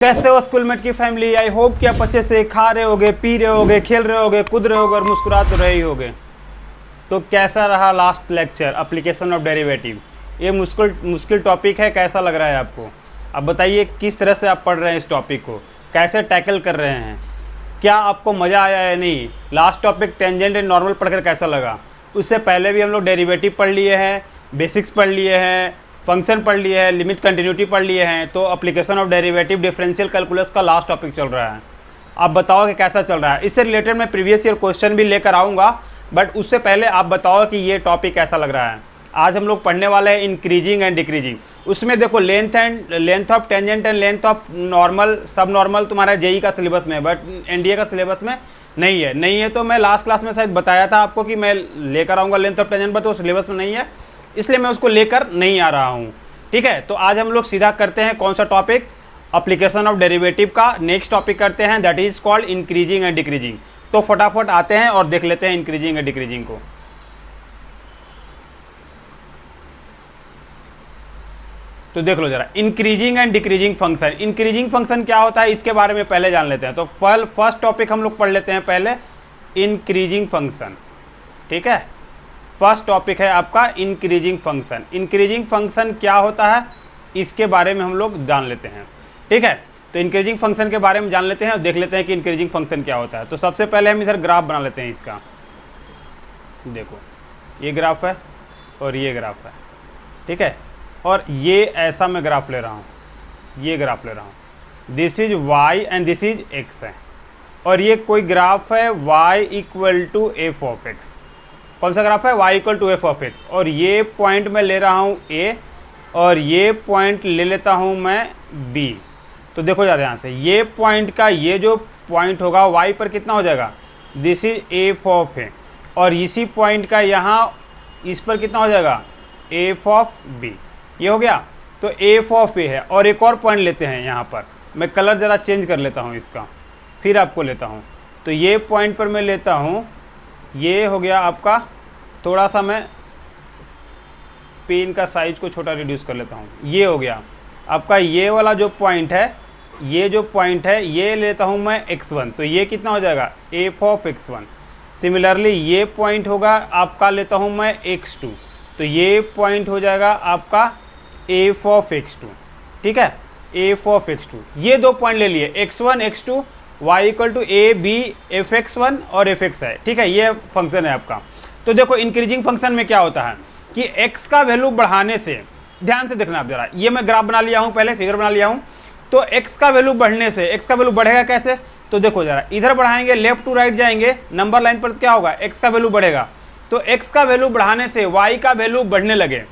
कैसे हो स्कूलमेट की फैमिली। आई होप कि आप अच्छे से खा रहे होगे, पी रहे होगे, खेल रहे होगे, कूद रहे होगे और मुस्कुरा तो रहे ही होगे। तो कैसा रहा last lecture application of derivative. ये मुश्किल टॉपिक है, कैसा लग रहा है आपको? अब बताइए किस तरह से आप पढ़ रहे हैं इस टॉपिक को, कैसे टैकल कर रहे हैं, क्या आपको मज़ा आया या नहीं। Last topic tangent and normal पढ़कर कैसा लगा? उससे पहले भी हम लोग डेरिवेटिव पढ़ लिए हैं, बेसिक्स पढ़ लिए हैं, फंक्शन पढ़ लिए हैं, लिमिट कंटिन्यूटी पढ़ लिए हैं। तो application of derivative differential calculus का लास्ट टॉपिक चल रहा है। आप बताओ कि कैसा चल रहा है। इससे रिलेटेड मैं प्रीवियस ईयर क्वेश्चन भी लेकर आऊँगा, बट उससे पहले आप बताओ कि ये टॉपिक कैसा लग रहा है। आज हम लोग पढ़ने वाले हैं इंक्रीजिंग एंड डिक्रीजिंग। उसमें देखो length of tangent and length of normal सब नॉर्मल तुम्हारा जेई का सिलेबस में है, बट एनडीए का सिलेबस में नहीं है। तो मैं लास्ट क्लास में शायद बताया था आपको कि मैं लेकर आऊँगा लेंथ ऑफ टेंजेंट, बट वो सिलेबस में नहीं है, इसलिए मैं उसको लेकर नहीं आ रहा हूँ। ठीक है, तो आज हम लोग सीधा करते हैं कौन सा टॉपिक, एप्लीकेशन ऑफ डेरिवेटिव का नेक्स्ट टॉपिक करते हैं, that is called increasing and decreasing. तो फटाफट आते हैं और देख लेते हैं इंक्रीजिंग एंड डिक्रीजिंग को। तो देख लो जरा increasing and decreasing function. Increasing function क्या होता है इसके बारे में पहले जान लेते हैं। तो फर्स्ट टॉपिक हम लोग पढ़ लेते हैं पहले, इंक्रीजिंग फंक्शन। ठीक है, फर्स्ट टॉपिक है आपका इंक्रीजिंग फंक्शन। इंक्रीजिंग फंक्शन क्या होता है इसके बारे में हम लोग जान लेते हैं। ठीक है, तो इंक्रीजिंग फंक्शन के बारे में जान लेते हैं और देख लेते हैं कि इंक्रीजिंग फंक्शन क्या होता है। तो सबसे पहले हम इधर ग्राफ बना लेते हैं इसका। देखो ये ग्राफ है और ये ग्राफ है। ठीक है, और ये ऐसा मैं ग्राफ ले रहा हूँ, ये ग्राफ ले रहा हूँ। This is y and this is x है, और ये कोई ग्राफ है y equal to f of x. कौन सा ग्राफ है? y equal to f of x. और ये पॉइंट मैं ले रहा हूँ a, और ये पॉइंट ले लेता हूँ मैं b। तो देखो ज़्यादा यहाँ से, ये पॉइंट का ये जो पॉइंट होगा y पर कितना हो जाएगा? दिस इज एफ ऑफ ए, और इसी पॉइंट का यहाँ इस पर कितना हो जाएगा? F of b। ये हो गया। तो एफ ऑफ ए है, और एक और पॉइंट लेते हैं यहाँ पर। मैं कलर ज़रा चेंज कर लेता हूँ इसका, फिर आपको लेता हूँ। तो ये पॉइंट पर मैं लेता हूँ, ये हो गया आपका, थोड़ा सा मैं पेन का साइज को छोटा रिड्यूस कर लेता हूँ। ये हो गया आपका, ये वाला जो पॉइंट है, ये जो पॉइंट है ये लेता हूँ मैं x1। तो ये कितना हो जाएगा? F of x1। सिमिलरली ये पॉइंट होगा आपका, लेता हूँ मैं x2। तो ये पॉइंट हो जाएगा आपका एफ ऑफ x2। ठीक है, एफ ऑफ x2। ये दो पॉइंट ले लिए, x1 x2, y equal to a b f x1 और एफ x है। ठीक है, ये फंक्शन है आपका। तो देखो इंक्रीजिंग फंक्शन में क्या होता है कि x का वैल्यू बढ़ाने से, ध्यान से देखना आप जरा, ये मैं ग्राफ बना लिया हूँ, पहले फिगर बना लिया हूँ। तो x का वैल्यू बढ़ने से, x का वैल्यू बढ़ेगा कैसे? तो देखो जरा, इधर बढ़ाएंगे, लेफ्ट टू राइट जाएंगे, नंबर लाइन पर क्या होगा? x का वैल्यू बढ़ेगा। तो x का वैल्यू बढ़ाने से y का वैल्यू बढ़ने लगे।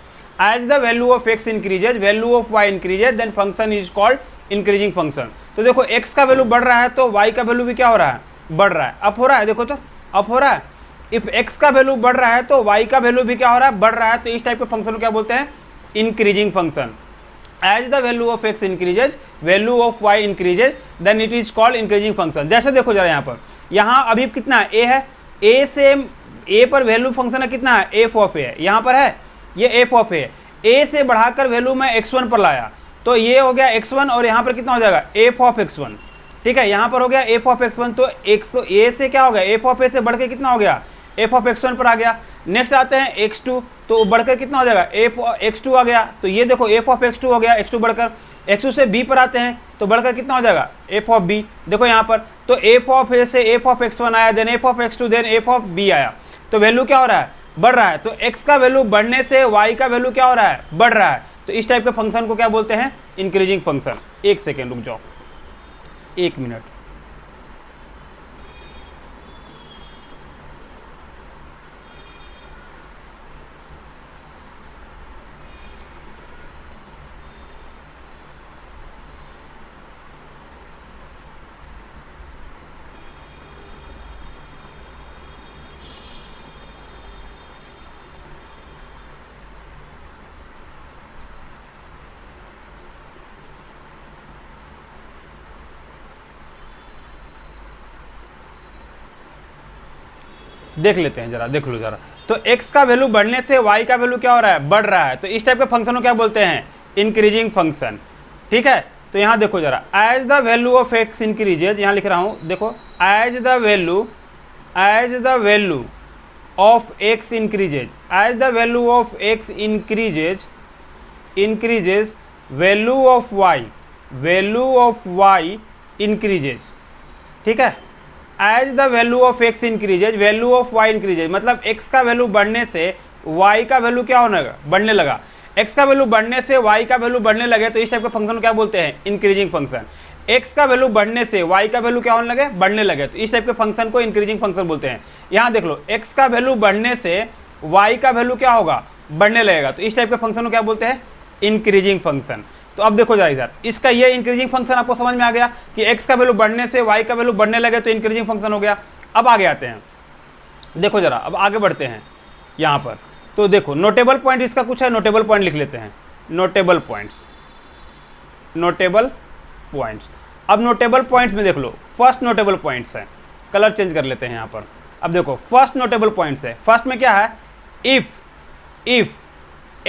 As the value of x increases, value of y increases, then function is called increasing function. तो देखो x का वैल्यू बढ़ रहा है तो y का वैल्यू भी क्या हो रहा है? बढ़ रहा है, अप हो रहा है। देखो तो अप हो रहा है। इफ x का वैल्यू बढ़ रहा है तो y का वैल्यू भी क्या हो रहा है? बढ़ रहा है। तो इस टाइप के फंक्शन को क्या बोलते हैं? Increasing function. As the value of x increases, value of y increases, then it is called increasing function. जैसे देखो जरा यहाँ पर, यहाँ अभी कितना है? a है, a से a पर वैल्यू फंक्शन है कितना है? एफ ऑफ ए है, यहाँ पर है ये एफ ऑफ ए। a से बढ़ाकर वैल्यू मैं x1 पर लाया, तो ये हो गया x1, और यहाँ पर कितना हो जाएगा? F of x1। ठीक है, यहाँ पर हो गया एफ ऑफ x1। तो a से क्या हो गया? एफ ऑफ ए से बढ़ के कितना हो गया? एफ ऑफ x1 पर आ गया। नेक्स्ट आते हैं x2, तो बढ़कर कितना हो जाएगा? एफ x2 आ गया। तो ये देखो एफ ऑफ x2 हो गया, x2 बढ़कर। x2 से b पर आते हैं तो बढ़कर कितना हो जाएगा? F of b। देखो यहाँ पर, तो एफ ऑफ ए से एफ ऑफ x1 आया, then f of x2, then f of b आया। तो वैल्यू क्या हो रहा है? बढ़ रहा है। तो x का वैल्यू बढ़ने से y का वैल्यू क्या हो रहा है? बढ़ रहा है। तो इस टाइप के फंक्शन को क्या बोलते हैं? Increasing function. एक सेकेंड रुक जाओ, 1 मिनट। देख लेते हैं जरा, देख लो जरा। तो x का वैल्यू बढ़ने से y का वैल्यू क्या हो रहा है? बढ़ रहा है। तो इस टाइप के फंक्शन को क्या बोलते हैं? Increasing function. ठीक है, तो यहाँ देखो जरा, as the value of x increases, यहाँ लिख रहा हूँ देखो, as the value of x increases, as the value of x increases value of y increases. ठीक है, as the value of x increases value of y increases, मतलब x का value बढ़ने से वाई का वैल्यू क्या होने लगा, बढ़ने लगा। एक्स का वैल्यू बढ़ने से वाई का वैल्यू बढ़ने लगे तो इस टाइप का फंक्शन को क्या बोलते हैं, इंक्रीजिंग फंक्शन। एक्स का वैल्यू बढ़ने से वाई का वैल्यू क्या होने लगे, बढ़ने लगे, तो इस टाइप के फंक्शन को इंक्रीजिंग फंक्शन बोलते हैं। यहाँ देख लो, एक्स का वैल्यू बढ़ने से वाई का वैल्यू क्या होगा, बढ़ने लगेगा, तो इस टाइप के फंक्शन को क्या बोलते हैं, इंक्रीजिंग फंक्शन। तो अब देखो जरा इधर, इसका ये इंक्रीजिंग फंक्शन आपको समझ में आ गया कि एक्स का वैल्यू बढ़ने से वाई का वैल्यू बढ़ने लगे तो इंक्रीजिंग फंक्शन हो गया। अब आगे आते हैं, देखो जरा, अब आगे बढ़ते हैं यहाँ पर। तो देखो नोटेबल पॉइंट इसका कुछ है, नोटेबल पॉइंट लिख लेते हैं, नोटेबल पॉइंट्स। अब नोटेबल पॉइंट्स में देख लो, फर्स्ट नोटेबल पॉइंट्स है, कलर चेंज कर लेते हैं यहाँ पर। अब देखो फर्स्ट नोटेबल पॉइंट्स है, फर्स्ट में क्या है, if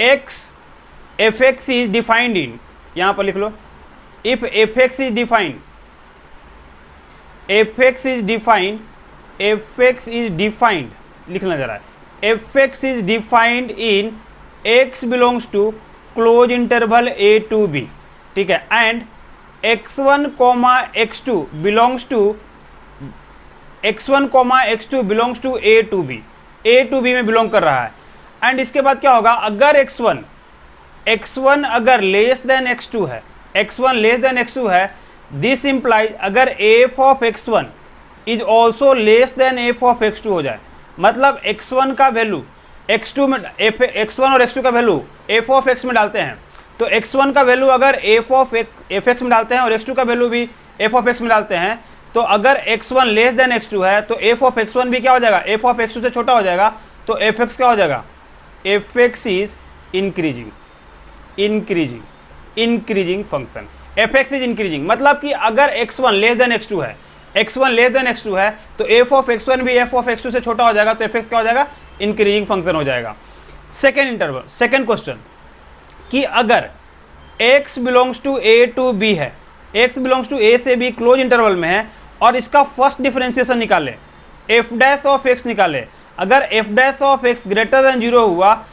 x f x is defined in, यहाँ पर लिख लो, if f x is defined, लिखना जरा, f x is defined in x belongs to close interval a to b. ठीक है, and x1, x2 belongs to a to b, a to b में belong कर रहा है। एंड इसके बाद क्या होगा, अगर x1 अगर लेस देन x2 है, x1 लेस देन x2 है, दिस इंप्लाइज अगर f of x1 is also less than f of x2 हो जाए, मतलब x1 का वैल्यू x2 में, x1 और x2 का वैल्यू f ऑफ x में डालते हैं, तो x1 का वैल्यू अगर f ऑफ x में डालते हैं और x2 का वैल्यू भी f ऑफ x में डालते हैं, तो अगर x1 लेस देन x2 है तो f ऑफ x1 भी क्या हो जाएगा, f ऑफ x2 से छोटा हो जाएगा, तो fx क्या हो जाएगा, fx is increasing function, fx is increasing, मतलब कि अगर x1 लेस देन x2 है, तो f ऑफ x1 भी f ऑफ x2 से छोटा हो जाएगा, तो fx क्या हो जाएगा, इंक्रीजिंग फंक्शन हो जाएगा। सेकेंड क्वेश्चन, कि अगर x belongs to a to b है, x बिलोंग्स टू a से b क्लोज इंटरवल में है, और इसका फर्स्ट डिफरेंशिएशन निकाले, f डैश ऑफ x निकाले, अगर f dash of x greater than 0 हुआ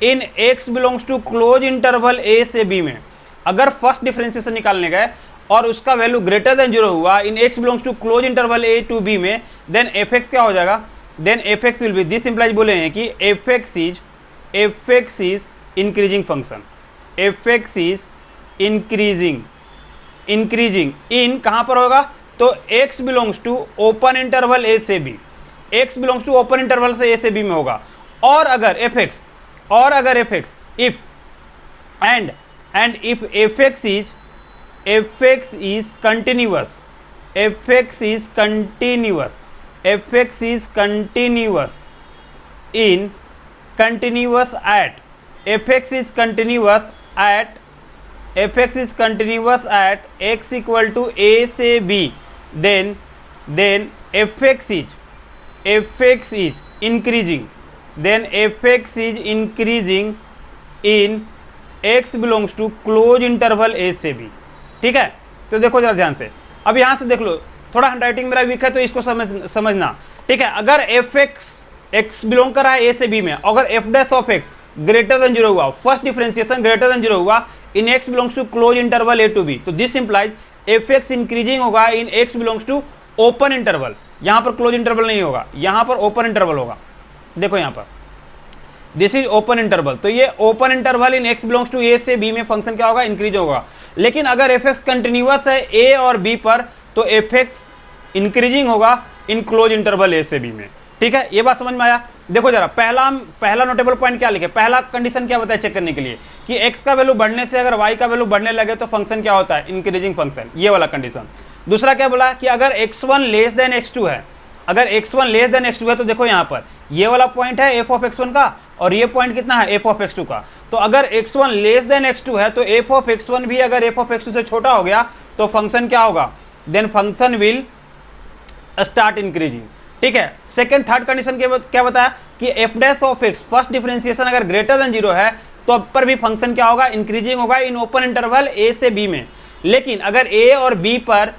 in x belongs to close interval a से b में, अगर फर्स्ट डिफरेंशिएशन निकालने गए और उसका वैल्यू ग्रेटर देन 0 हुआ in x belongs to close interval a to b में, देन fx क्या हो जाएगा, then fx will be, this implies बोले हैं कि fx is increasing function, fx is increasing in कहाँ पर होगा, तो x belongs to open interval a से b, x belongs to open interval से a से b में होगा। और अगर fx if fx is continuous in continuous at x equal to a से b, then fx is increasing in x belongs to close interval a से b। ठीक है, तो देखो जरा ध्यान से, अब यहाँ से देख लो, थोड़ा हैंडराइटिंग मेरा वीक है तो इसको समझना। ठीक है, अगर x बिलोंग कर रहा है a से b में, अगर f dash of x greater than 0 हुआ, फर्स्ट डिफरेंशिएशन ग्रेटर देन 0 हुआ in x belongs to close interval a to b, तो दिस इंप्लाइज fx इंक्रीजिंग होगा in x belongs to open interval, यहाँ पर close interval नहीं होगा, यहाँ पर ओपन इंटरवल होगा। देखो यहाँ पर दिस इज ओपन इंटरवल, तो ये open interval in x belongs to a से b में फंक्शन क्या होगा, इंक्रीज होगा। लेकिन अगर fx कंटिन्यूअस है a और b पर, तो fx इंक्रीजिंग होगा इन क्लोज इंटरवल a से b में। ठीक है, ये बात समझ में आया। देखो जरा, पहला नोटेबल पॉइंट क्या लिखे, पहला कंडीशन क्या बताया चेक करने के लिए कि x का वैल्यू बढ़ने से अगर y का वैल्यू बढ़ने लगे तो फंक्शन क्या होता है, इंक्रीजिंग फंक्शन, ये वाला कंडीशन। दूसरा क्या बोला कि अगर x1 लेस देन x2 है, अगर x1 लेस देन x2 है, तो देखो यहाँ पर ये वाला पॉइंट है f ऑफ x1 का, और ये पॉइंट कितना है f ऑफ x2 का, तो अगर x1 लेस देन x2 है तो f ऑफ x1 भी अगर f ऑफ x2 से छोटा हो गया तो फंक्शन क्या होगा, then function will start increasing. ठीक है, सेकंड थर्ड कंडीशन क्या बताया कि f dash of x first differentiation अगर ग्रेटर देन 0 है तो अब पर भी फंक्शन क्या होगा, इंक्रीजिंग होगा इन ओपन इंटरवल a से b में। लेकिन अगर ए और बी पर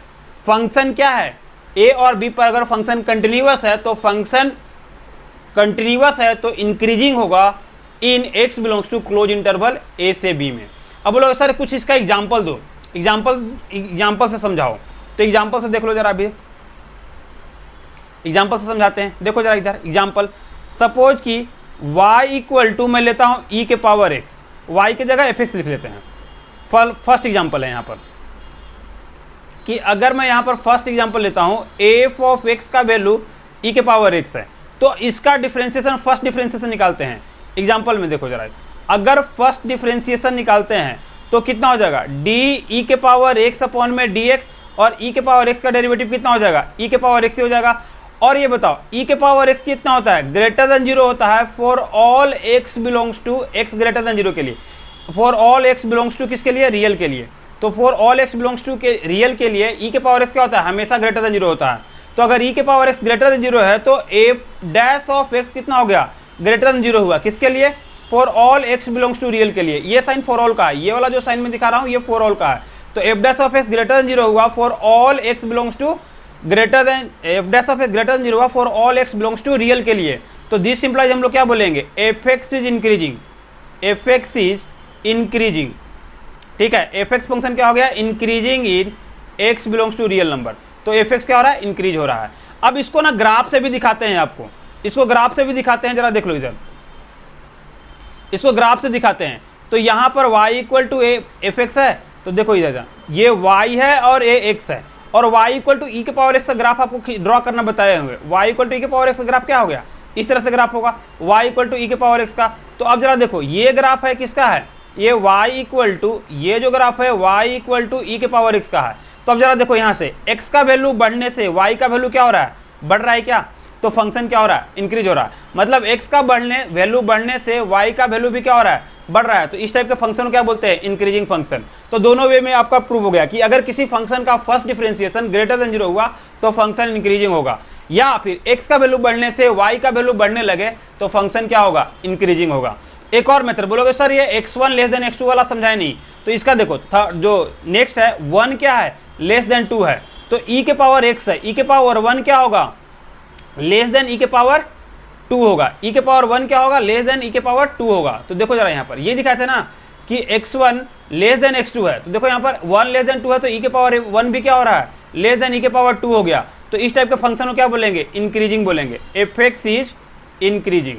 फंक्शन क्या है, ए और बी पर अगर फंक्शन कंटिन्यूअस है तो फंक्शन कंटिन्यूअस है तो इंक्रीजिंग होगा in x belongs to close interval a से बी में। अब बोलो सर कुछ इसका एग्जाम्पल दो, एग्जाम्पल से समझाओ। तो एग्जाम्पल से देख लो जरा, अभी एग्जाम्पल से समझाते हैं। देखो जरा इधर एग्जाम्पल, सपोज कि y इक्वल टू मैं लेता हूं e के पावर x, y की जगह fx लिख लेते हैं। फर्स्ट एग्जाम्पल है यहाँ पर कि अगर मैं यहाँ पर फर्स्ट एग्जाम्पल लेता हूँ f ऑफ x का वैल्यू e के पावर x है, तो इसका डिफ्रेंसिएशन फर्स्ट डिफ्रेंसिएशन निकालते हैं। एग्जाम्पल में देखो जरा, अगर फर्स्ट डिफ्रेंसिएशन निकालते हैं तो कितना हो जाएगा, डी ई के पावर x अपॉन में dx, और e के पावर x का डेरिवेटिव कितना हो जाएगा, e के पावर x ही हो जाएगा। और ये बताओ e के पावर x कितना होता है, ग्रेटर देन 0 होता है for all x belongs to x greater than 0 के लिए, for all x belongs to किसके लिए, रियल के लिए। तो for all x belongs to के रियल के लिए e के पावर x क्या होता है, हमेशा ग्रेटर देन 0 होता है। तो अगर e के पावर x ग्रेटर देन 0 है तो a डैश ऑफ x कितना हो गया, ग्रेटर देन 0 हुआ, किसके लिए, for all x belongs to real के लिए। ये साइन फॉर ऑल का है, ये वाला जो साइन में दिखा रहा हूँ ये फॉर ऑल का है। तो f dash of x greater than 0 हुआ for all x belongs to greater than, f dash of x greater than 0 हुआ for all x belongs to real के लिए। तो दिस इंप्लाइज हम लोग क्या बोलेंगे, fx is increasing, fx is increasing, ठीक है। fx फंक्शन क्या हो गया, increasing in x belongs to real number. तो fx क्या हो रहा है, इंक्रीज हो रहा है। अब इसको ना ग्राफ से भी दिखाते हैं आपको, इसको ग्राफ से भी दिखाते हैं, जरा देख लो इधर, इसको ग्राफ से दिखाते हैं। तो यहाँ पर y इक्वल टू fx है, तो देखो इधर ये y है और a x है, और y इक्वल टू e के पावर x का ग्राफ आपको ड्रॉ करना बताए होंगे। y इक्वल टू e के पावर x का ग्राफ क्या हो गया, इस तरह से ग्राफ होगा y इक्वल टू e के पावर x का। तो अब जरा देखो ये ग्राफ है किसका है, ये y इक्वल टू, ये जो ग्राफ है y इक्वल टू e के पावर x का है। तो अब जरा देखो यहाँ से x का वैल्यू बढ़ने से y का वैल्यू क्या हो रहा है, बढ़ रहा है क्या, तो फंक्शन क्या हो रहा है, इंक्रीज हो रहा है। मतलब x का वैल्यू बढ़ने से y का वैल्यू भी क्या हो रहा है, बढ़ रहा है। तो इस टाइप के फंक्शन को क्या बोलते हैं, इंक्रीजिंग फंक्शन। तो दोनों वे में आपका प्रूव हो गया कि अगर किसी फंक्शन का फर्स्ट डिफरेंशिएशन ग्रेटर देन 0 हुआ तो फंक्शन इंक्रीजिंग होगा, या फिर x का वैल्यू बढ़ने से y का वैल्यू बढ़ने लगे तो फंक्शन क्या होगा, इंक्रीजिंग होगा। एक और मेथड बोलोगे सर ये x1 लेस देन x2 वाला समझाए नहीं, तो इसका देखो जो नेक्स्ट है 1 क्या है, लेस देन 2 है, तो e के पावर x है, e के पावर 1 क्या होगा, लेस देन e के पावर 2 होगा, e के पावर 1 क्या होगा, लेस देन e के पावर 2 होगा। तो देखो जरा यहाँ पर ये दिखाए थे ना कि x1 लेस देन x2 है, तो देखो यहाँ पर 1 लेस देन 2 है तो e के पावर 1 भी क्या हो रहा है, लेस देन e के पावर 2 हो गया। तो इस टाइप के फंक्शन को क्या बोलेंगे, इंक्रीजिंग बोलेंगे। fx is increasing,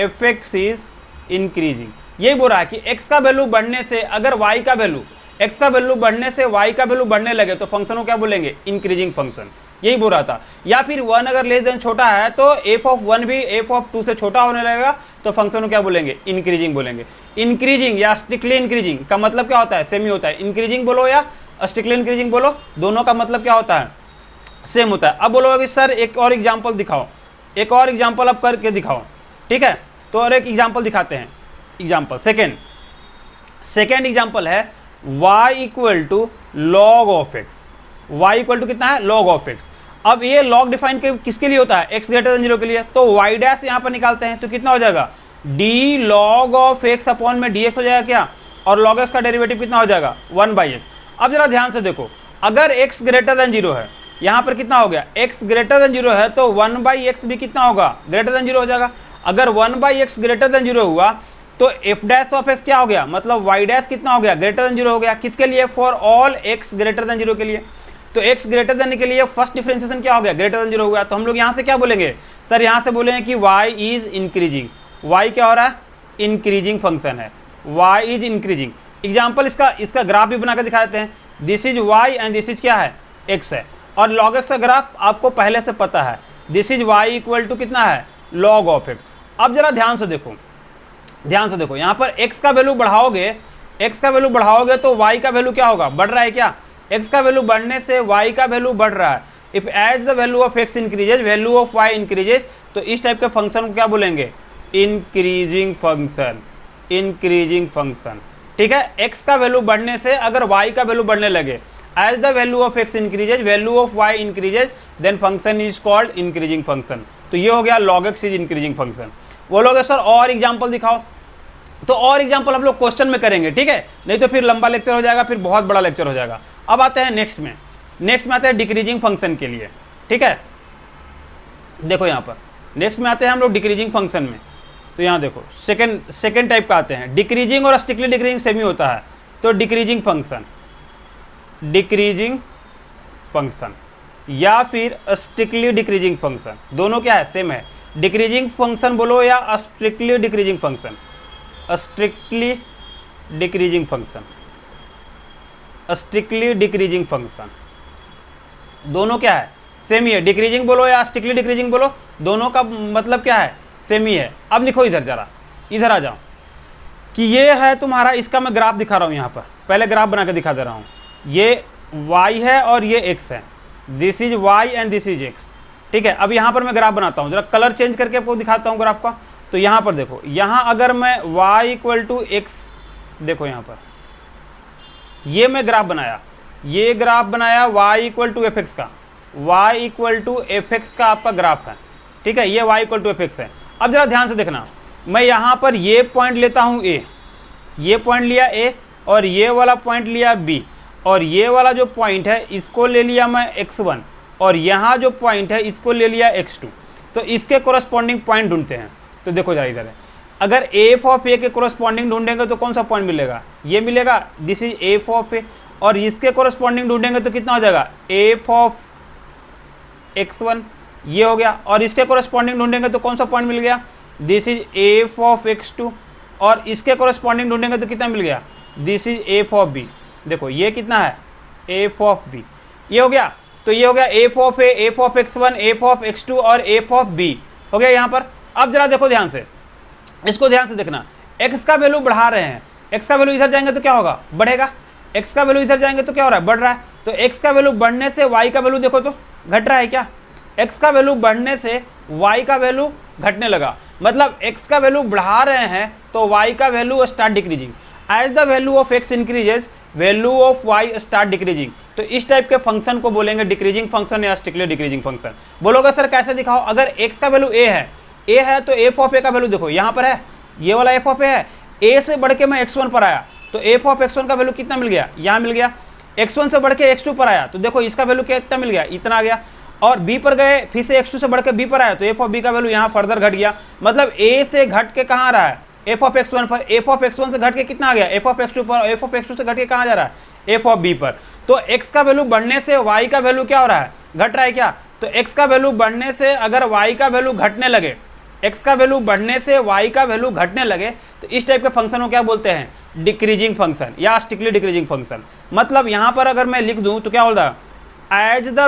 fx is increasing. यही बोल रहा है कि x का वैल्यू बढ़ने से अगर y का वैल्यू, x का वैल्यू बढ़ने से y का वैल्यू बढ़ने लगे तो फंक्शन को क्या बोलेंगे, इंक्रीजिंग फंक्शन। यही बोल रहा था। या फिर 1 अगर लेस देन छोटा है तो f ऑफ 1 भी f ऑफ 2 से छोटा होने लगेगा तो फंक्शन को क्या बोलेंगे, इंक्रीजिंग बोलेंगे। इंक्रीजिंग या स्ट्रिक्टली इंक्रीजिंग का मतलब क्या होता है, सेम ही होता है। इंक्रीजिंग बोलो या स्ट्रिक्टली इंक्रीजिंग बोलो, दोनों का मतलब क्या होता है, सेम होता है। अब बोलोगे सर एक और एग्जाम्पल दिखाओ, एक और एग्जाम्पल अब करके दिखाओ, ठीक है। तो और एक एग्जाम्पल दिखाते हैं। एग्जाम्पल सेकेंड एग्जाम्पल है y equal to log of x, y equal to कितना है, लॉग ऑफ एक्स। अब ये लॉग डिफाइन किसके लिए होता है, x ग्रेटर देन 0 के लिए। तो y डैश यहाँ पर निकालते हैं तो कितना हो जाएगा, d log of x upon में dx हो जाएगा क्या, और लॉग x का डेरिवेटिव कितना हो जाएगा, 1/x। अब जरा ध्यान से देखो, अगर x ग्रेटर देन 0 है, यहाँ पर कितना हो गया, x ग्रेटर देन 0 है तो 1/x भी कितना होगा, ग्रेटर देन 0 हो जाएगा। अगर 1/x ग्रेटर देन 0 हुआ तो f डैश ऑफ x क्या हो गया, मतलब y डैश कितना हो गया, ग्रेटर देन 0 हो गया। किसके लिए, for all x greater than 0 के लिए। तो x ग्रेटर देन के लिए फर्स्ट डिफरेंशिएशन क्या हो गया, ग्रेटर देन 0 हो गया। तो हम लोग यहाँ से क्या बोलेंगे, सर यहाँ से बोलेंगे कि y इज इंक्रीजिंग, y क्या हो रहा है, इंक्रीजिंग फंक्शन है, y इज इंक्रीजिंग। एग्जाम्पल इसका ग्राफ भी बना कर दिखा देते हैं। This is y and this is क्या है, x है, और log x का ग्राफ आपको पहले से पता है, this is y equal to कितना है, log ऑफ x। अब जरा ध्यान से देखो, यहाँ पर x का वैल्यू बढ़ाओगे तो y का वैल्यू क्या होगा, बढ़ रहा है क्या, x का वैल्यू बढ़ने से y का वैल्यू बढ़ रहा है। If as the value of x increases value of y increases, तो इस टाइप के फंक्शन को क्या बोलेंगे, इंक्रीजिंग फंक्शन, ठीक है। x का वैल्यू बढ़ने से अगर y का वैल्यू बढ़ने लगे, as the value of x increases value of y increases, then function is called increasing function. तो ये हो गया log x is increasing function. बोलोगे सर और एग्जाम्पल दिखाओ, तो और एग्जाम्पल हम लोग क्वेश्चन में करेंगे, ठीक है, नहीं तो फिर लंबा लेक्चर हो जाएगा, फिर बहुत बड़ा लेक्चर हो जाएगा। अब आते हैं नेक्स्ट में आते हैं डिक्रीजिंग फंक्शन के लिए, ठीक है। देखो यहाँ पर नेक्स्ट में आते हैं हम लोग डिक्रीजिंग फंक्शन में। तो यहाँ देखो सेकेंड टाइप का आते हैं, डिक्रीजिंग और स्ट्रिक्टली डिक्रीजिंग सेम ही होता है। तो डिक्रीजिंग फंक्शन या फिर स्ट्रिक्टली डिक्रीजिंग फंक्शन, दोनों क्या है, सेम है। डिक्रीजिंग फंक्शन बोलो या strictly decreasing function, strictly decreasing function, दोनों क्या है, सेम ही है। डिक्रीजिंग बोलो या स्ट्रिक्टली डिक्रीजिंग बोलो, दोनों का मतलब क्या है, सेम ही है। अब लिखो इधर, जरा इधर आ जाओ कि ये है तुम्हारा, इसका मैं ग्राफ दिखा रहा हूँ यहाँ पर, पहले ग्राफ बना के दिखा दे रहा हूँ। ये y है और ये x है, this is y and this is x, ठीक है। अब यहाँ पर मैं ग्राफ बनाता हूँ, जरा कलर चेंज करके आपको दिखाता हूँ ग्राफ का। तो यहाँ पर देखो, यहाँ अगर मैं y इक्वल टू एक्स, देखो यहाँ पर ये मैं ग्राफ बनाया, ये ग्राफ बनाया y equal to f x का, y equal to f x का आपका ग्राफ है, ठीक है। ये y equal to f x है। अब जरा ध्यान से देखना, मैं यहाँ पर ये पॉइंट लेता हूँ a, ये पॉइंट लिया a और ये वाला पॉइंट लिया b, और ये वाला जो पॉइंट है इसको ले लिया मैं x1, और यहाँ जो पॉइंट है इसको ले लिया x2। तो इसके कोरस्पॉन्डिंग पॉइंट ढूंढते हैं। तो देखो जरा इधर है, अगर एफ ऑफ ए के कोरस्पॉन्डिंग ढूंढेंगे तो कौन सा पॉइंट मिलेगा, ये मिलेगा, दिस इज एफ ऑफ ए। और इसके कोरस्पॉन्डिंग ढूंढेंगे तो कितना हो जाएगा, एफ ऑफ x1, ये हो गया। और इसके कोरस्पॉन्डिंग ढूंढेंगे तो कौन सा पॉइंट मिल गया, this is f of x2। और इसके कोरस्पॉन्डिंग ढूंढेंगे तो कितना मिल गया, this is f of b। देखो ये कितना है, एफ ऑफ b, ये हो गया। तो ये हो गया F of A, F of x1, F of x2 और एफ ऑफ b हो गया यहाँ पर। अब जरा देखो ध्यान से, इसको ध्यान से देखना, x का वैल्यू बढ़ा रहे हैं, x का वैल्यू इधर जाएंगे तो क्या होगा, बढ़ेगा, x का वैल्यू इधर जाएंगे तो क्या हो रहा है, बढ़ रहा है। तो x का वैल्यू बढ़ने से y का वैल्यू देखो तो घट रहा है क्या, x का वैल्यू बढ़ने से y का वैल्यू घटने लगा, मतलब x का वैल्यू बढ़ा रहे हैं तो y का value start decreasing. As the value of x increases, value of y start decreasing. तो इस टाइप के फंक्शन को बोलेंगे डिक्रीजिंग फंक्शन या स्ट्रिक्टली डिक्रीजिंग फंक्शन। बोलोगे सर कैसे दिखाओ, अगर x का वैल्यू a है तो एफ ऑफ ए का वैल्यू देखो यहाँ पर है, ये वाला एफ ऑफ ए है, a से बढ़ के मैं x1 पर आया तो एफ ऑफ x1 का वैल्यू कितना मिल गया, यहाँ मिल गया। x1 से बढ़ के x2 पर आया तो देखो इसका वैल्यू कितना मिल गया, इतना आ गया। और b पर गए, फिर से x2 से बढ़ के b पर आया तो एफ ऑफ b का वैल्यू यहाँ फर्दर घट गया। मतलब a से घट के कहाँ आ रहा है, एफ ऑफ x1 पर, एफ ऑफ x1 से घट के कितना आ गया, एफ ऑफ x2 पर, एफ ऑफ x2 से घट के कहाँ जा रहा है, एफ ऑफ b पर। तो x का वैल्यू बढ़ने से y का वैल्यू क्या हो रहा है, घट रहा है क्या। तो x का वैल्यू बढ़ने से अगर y का वैल्यू घटने लगे, x का वैल्यू बढ़ने से y का वैल्यू घटने लगे, तो इस टाइप के फंक्शन को क्या बोलते हैं, डिक्रीजिंग फंक्शन या स्ट्रिक्टली डिक्रीजिंग फंक्शन। मतलब यहाँ पर अगर मैं लिख दूं तो क्या होता है, as the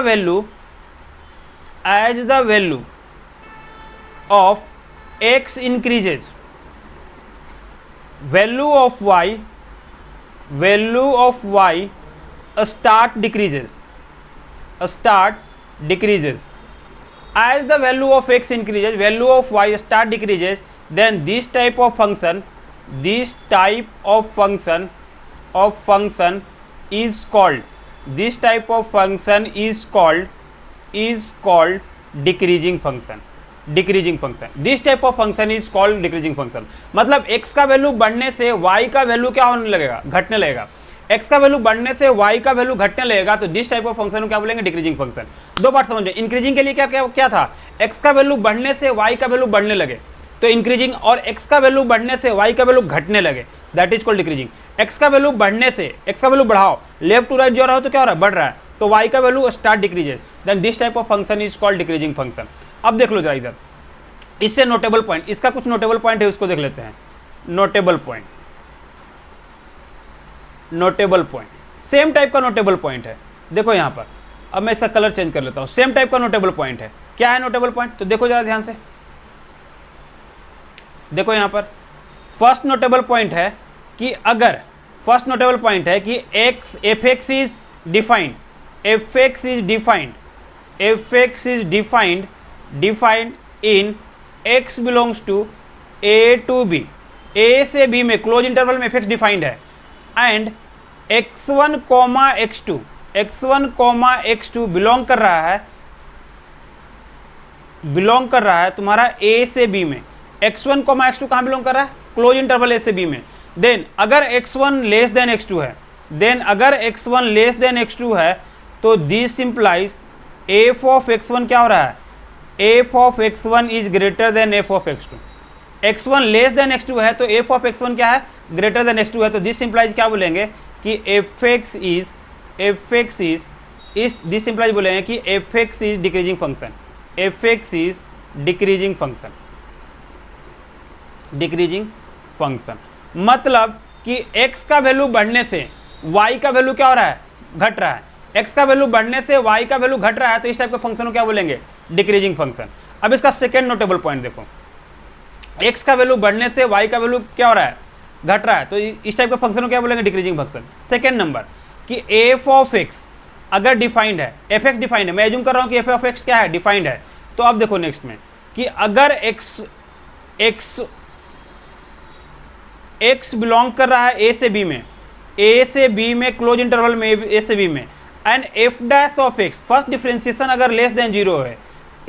value of x increases, value of y start decreases. As the value of x increases, value of y start decreases, then this type of function is called decreasing function. This type of function is called decreasing function. मतलब x का value बढ़ने से y का value क्या होने लगेगा, घटने लगेगा। x का वैल्यू बढ़ने से y का वैल्यू घटने लगेगा, तो दिस टाइप ऑफ फंक्शन को क्या बोलेंगे, डिक्रीजिंग फंक्शन। दो बात समझो, इंक्रीजिंग के लिए क्या था, x का वैल्यू बढ़ने से y का वैल्यू बढ़ने लगे तो इंक्रीजिंग, और x का वैल्यू बढ़ने से y का वैल्यू घटने लगे, that is called decreasing. x का वैल्यू बढ़ने से, x का वैल्यू बढ़ाओ, लेफ्ट टू राइट जो रहा हो तो क्या हो रहा है, बढ़ रहा है, तो y का value start decreases, then this type of function is called decreasing function. अब देख लो जरा इधर, इससे नोटेबल पॉइंट, इसका कुछ नोटेबल पॉइंट है, उसको देख लेते हैं। नोटेबल पॉइंट सेम टाइप का नोटेबल पॉइंट है। देखो यहाँ पर, अब मैं इसका कलर चेंज कर लेता हूँ, सेम टाइप का नोटेबल पॉइंट है। क्या है नोटेबल पॉइंट, तो देखो जरा ध्यान से, देखो यहाँ पर फर्स्ट नोटेबल पॉइंट है कि अगर फर्स्ट नोटेबल पॉइंट है कि f x is defined in x belongs to a to b, a से b में क्लोज इंटरवल में f डिफाइंड है, एंड x1 x2 बिलोंग कर रहा है तुम्हारा a से b में। x1 x2 कहाँ बिलोंग कर रहा है, क्लोज इंटरवल a से b में। देन अगर x1 लेस देन x2 है, देन अगर x1 लेस देन x2 है तो this implies f of x1 क्या हो रहा है, f of x1 is greater than f of x2। x1 less than x2 है तो f ऑफ x1 क्या है, ग्रेटर देन x2 है, तो दिस इंप्लाइज क्या बोलेंगे कि fx इज दिस इंप्लाइज बोलेंगे कि fx is decreasing function, fx is decreasing function, decreasing function मतलब कि x का वैल्यू बढ़ने से y का वैल्यू क्या हो रहा है, घट रहा है, x का वैल्यू बढ़ने से y का वैल्यू घट रहा है, तो इस टाइप के फंक्शन को क्या बोलेंगे, डिक्रीजिंग फंक्शन। अब इसका सेकेंड नोटेबल पॉइंट देखो, x का वैल्यू बढ़ने से y का वैल्यू क्या हो रहा है, घट रहा है, तो इस टाइप के फंक्शन को क्या बोलेंगे, डिक्रीजिंग फंक्शन। सेकेंड नंबर कि f ऑफ x अगर डिफाइंड है, fx डिफाइंड है, मैं एज्यूम कर रहा हूं कि f ऑफ x क्या है, डिफाइंड है, तो अब देखो नेक्स्ट में कि अगर x बिलोंग कर रहा है a से b में क्लोज इंटरवल में a से b में, and f dash of x first differentiation अगर लेस देन 0 है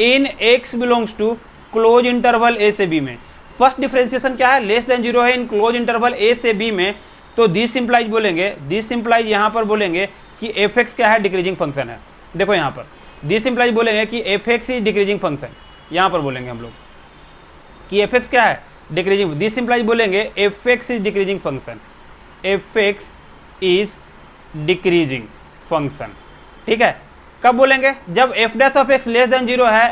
in x belongs to close interval a से b में, फर्स्ट डिफरेंशिएशन क्या है, लेस देन 0 है इन क्लोज इंटरवल a से b में, तो दिस इंप्लाइज बोलेंगे, दिस इंप्लाइज यहाँ पर बोलेंगे कि fx क्या है, डिक्रीजिंग फंक्शन है। देखो यहाँ पर दिस इंप्लाइज बोलेंगे कि fx इज डिक्रीजिंग फंक्शन, यहाँ पर बोलेंगे हम लोग कि fx क्या है, डिक्रीजिंग, दिस इंप्लाइज बोलेंगे fx is decreasing function, fx is decreasing function. ठीक है, कब बोलेंगे, जब f dash of x less than 0 है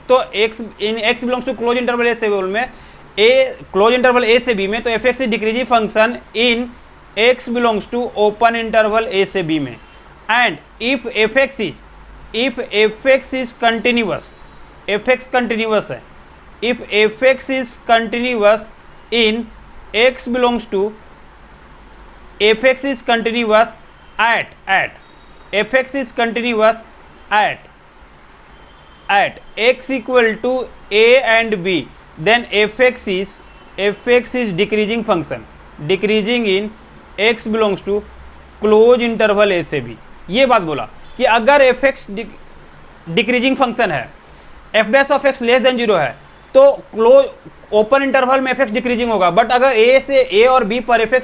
तो x in x belongs to close interval a से b में, क्लोज इंटरवल a से b में, तो fx is decreasing function in x belongs to open interval a से b में, and if fx is continuous, fx continuous है, if fx is continuous in x belongs to, fx is continuous at fx is continuous at x equal to a and b, then fx is decreasing function, decreasing in x belongs to close interval a से b। ये बात बोला कि अगर fx decreasing function है, f dash of x less than 0 है, तो close open interval में fx डिक्रीजिंग होगा, बट अगर a और b पर fx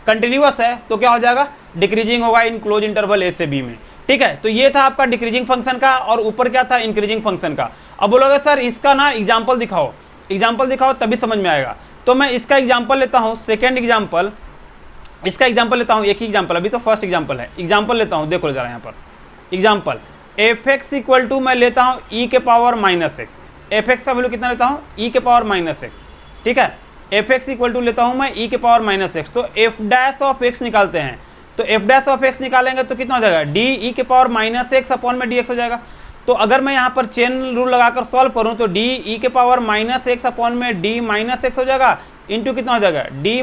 कंटिन्यूअस है तो क्या हो जाएगा, डिक्रीजिंग होगा इन क्लोज इंटरवल a से b में। ठीक है, तो ये था आपका डिक्रीजिंग फंक्शन का, और ऊपर क्या था, इंक्रीजिंग फंक्शन का। अब बोलोगे सर इसका ना एग्जाम्पल दिखाओ, एग्जाम्पल दिखाओ तभी समझ में आएगा, तो मैं इसका एग्जाम्पल लेता हूँ, सेकेंड एग्जाम्पल, इसका एग्जाम्पल लेता हूँ, एक ही एग्जाम्पल, अभी तो फर्स्ट एग्जाम्पल है, एग्जाम्पल लेता हूँ, देखो जरा यहाँ पर एग्जाम्पल, fx इक्वल टू मैं लेता हूँ e के पावर माइनस एक्स, fx का वैल्यू कितना लेता हूँ, e के पावर माइनस एक्स। ठीक है, fx इक्वल टू लेता हूँ मैं e के पावर माइनस एक्स, तो f डैश ऑफ x निकालते हैं, तो f डैश ऑफ x निकालेंगे तो कितना हो जाएगा, डी e के पावर माइनस एक्स अपॉन में dx हो जाएगा। तो अगर मैं यहाँ पर चेन रूल लगाकर सॉल्व करूँ तो डी e के पावर माइनस एक्स अपॉन में d माइनस एक्स हो जाएगा, इंटू कितना हो जाएगा, d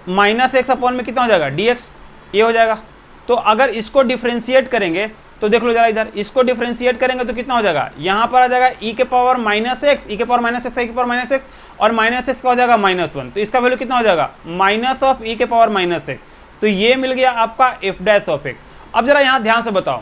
माइनस एक्स अपॉन में कितना हो जाएगा, dx, ये हो जाएगा। तो अगर इसको डिफ्रेंशिएट करेंगे तो देख लो जरा इधर, इसको डिफरेंशिएट करेंगे तो कितना हो जाएगा, यहाँ पर आ जाएगा e के पावर माइनस एक्स, e के पावर माइनस एक्स, e के पावर माइनस एक्स, और माइनस एक्स का हो जाएगा -1, तो इसका वैल्यू कितना हो जाएगा, माइनस ऑफ e के पावर माइनस एक्स। तो ये मिल गया आपका f डैश ऑफ एक्स। अब जरा यहाँ ध्यान से बताओ,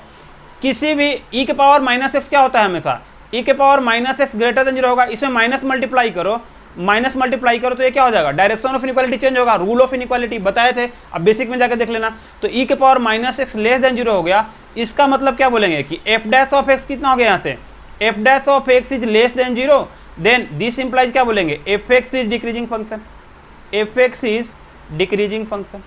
किसी भी e के पावर माइनस एक्स क्या होता है, हमेशा e के power minus x greater than 0 होगा, इसमें माइनस मल्टीप्लाई करो, माइनस मल्टीप्लाई करो तो ये क्या हो जाएगा, डायरेक्शन ऑफ इनइक्वालिटी चेंज होगा, रूल ऑफ इनइक्वालिटी बताए थे, अब बेसिक में जाकर देख लेना। तो e के power minus x less than 0 हो गया, इसका मतलब क्या बोलेंगे कि f डैश ऑफ एक्स कितना हो गया, यहाँ से f dash of x is less than 0, then this implies क्या बोलेंगे, fx is decreasing function, fx is decreasing function.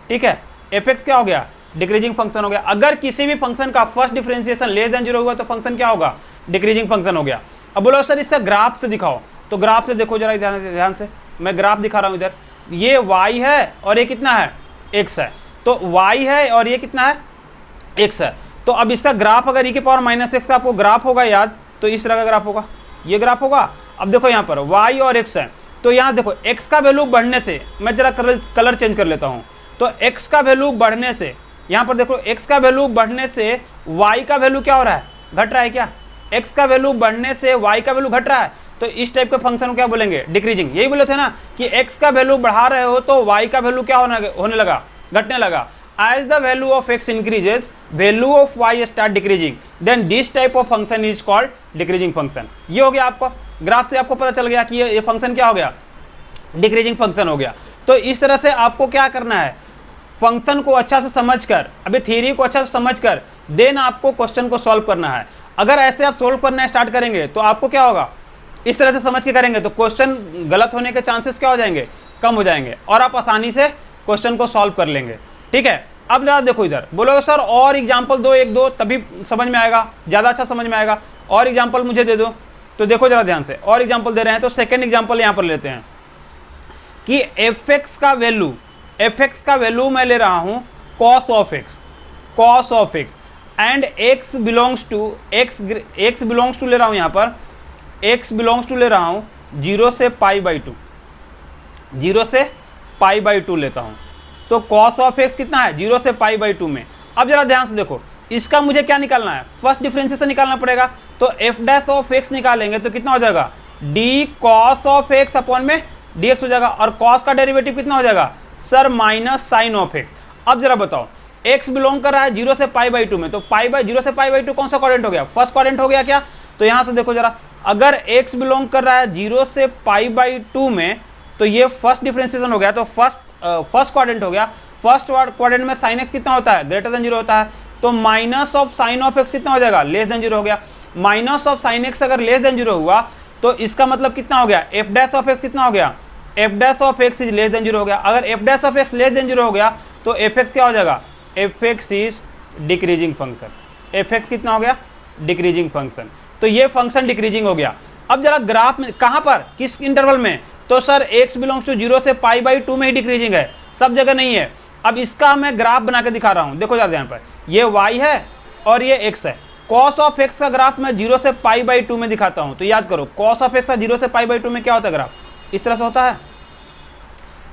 ठीक है, fx क्या हो गया, डिक्रीजिंग फंक्शन हो गया। अगर किसी भी फंक्शन का फर्स्ट डिफरेंशिएशन लेस देन 0 हुआ तो फंक्शन क्या होगा, डिक्रीजिंग फंक्शन हो गया। अब बोलो सर इसका ग्राफ से दिखाओ, तो ग्राफ से देखो जरा ध्यान से, मैं ग्राफ दिखा रहा हूँ इधर, ये y है और ये कितना है, x है, तो y है और ये कितना है, x है। तो अब इसका ग्राफ अगर e के पावर माइनस एक्स का आपको ग्राफ होगा याद, तो इस तरह का ग्राफ होगा, ये ग्राफ होगा। अब देखो यहाँ पर y और x है, तो यहाँ देखो x का वैल्यू बढ़ने से, मैं जरा कलर चेंज कर लेता हूँ, तो x का वैल्यू बढ़ने से, यहाँ पर देखो x का वैल्यू बढ़ने से y का वैल्यू क्या हो रहा है, घट रहा है क्या, x का वैल्यू बढ़ने से y का वैल्यू घट रहा है, तो इस टाइप के फंक्शन को क्या बोलेंगे, डिक्रीजिंग। यही बोले थे ना कि x का वैल्यू बढ़ा रहे हो तो y का वैल्यू क्या होने लगा, घटने लगा। As the value of x increases, value of y start decreasing, then this type of function is called decreasing function। ये हो गया आपको, ग्राफ से आपको पता चल गया कि ये फंक्शन क्या हो गया, डिक्रीजिंग फंक्शन हो गया। तो इस तरह से आपको क्या करना है, फंक्शन को अच्छा से समझकर, अभी थ्योरी को अच्छा से समझकर देन आपको क्वेश्चन को सॉल्व करना है। अगर ऐसे आप सॉल्व करना स्टार्ट करेंगे तो आपको क्या होगा, इस तरह से समझ के करेंगे तो क्वेश्चन गलत होने के चांसेस क्या हो जाएंगे, कम हो जाएंगे, और आप आसानी से क्वेश्चन को सॉल्व कर लेंगे। ठीक है, अब जरा देखो इधर, बोलोगे सर और एग्जाम्पल दो, एक दो, तभी समझ में आएगा, ज़्यादा अच्छा समझ में आएगा, और एग्जाम्पल मुझे दे दो। तो देखो जरा ध्यान से, और एग्जाम्पल दे रहे हैं तो सेकेंड एग्जाम्पल यहाँ पर लेते हैं कि एफ एक्स का वैल्यू मैं ले रहा हूँ cos of x and x belongs to ले रहा हूँ, यहाँ पर x बिलोंग्स टू ले रहा हूँ 0 से π/2, 0 से π/2 लेता हूँ। तो cos ऑफ x कितना है, 0 से π/2 में। अब जरा ध्यान से देखो, इसका मुझे क्या निकालना है, फर्स्ट डिफरेंशिएशन निकालना पड़ेगा। तो f डैश ऑफ x निकालेंगे तो कितना हो जाएगा, d cos of x upon में dx हो जाएगा, और cos का डेरिवेटिव कितना हो जाएगा sir, minus sine of x। अब जरा बताओ, x बिलोंग कर रहा है 0 से π/2 में, तो 0 से π/2 कौन सा क्वाड्रेंट हो गया, फर्स्ट क्वाड्रेंट हो गया क्या। तो यहाँ से देखो जरा, अगर x बिलोंग कर रहा है 0 से π/2 में, तो ये फर्स्ट डिफरेंशिएशन हो गया, तो फर्स्ट क्वाड्रेंट हो गया। फर्स्ट क्वाड्रेंट में साइन x कितना होता है, ग्रेटर देन 0 होता है, तो minus of sine of x कितना हो जाएगा, लेस देन 0 हो गया। माइनस ऑफ साइन x अगर लेस देन 0 हुआ तो इसका मतलब कितना हो गया, f डैश ऑफ x कितना हो गया, f dash of x is less than 0 हो गया। अगर f dash of x less than 0 हो गया तो fx क्या हो जाएगा, fx is decreasing function. fx कितना हो गया, डिक्रीजिंग फंक्शन। तो ये फंक्शन डिक्रीजिंग हो गया। अब जरा ग्राफ में कहाँ पर, किस इंटरवल में, तो सर x बिलोंग्स टू 0 से π/2 में ही डिक्रीजिंग है, सब जगह नहीं है। अब इसका मैं ग्राफ बना के दिखा रहा हूँ, देखो जरा यहाँ पर, ये y है और ये x है। cos ऑफ x का ग्राफ मैं 0 से π/2 में दिखाता हूँ। तो याद करो, cos ऑफ x का 0 से π/2 में क्या होता है, ग्राफ इस तरह से होता है।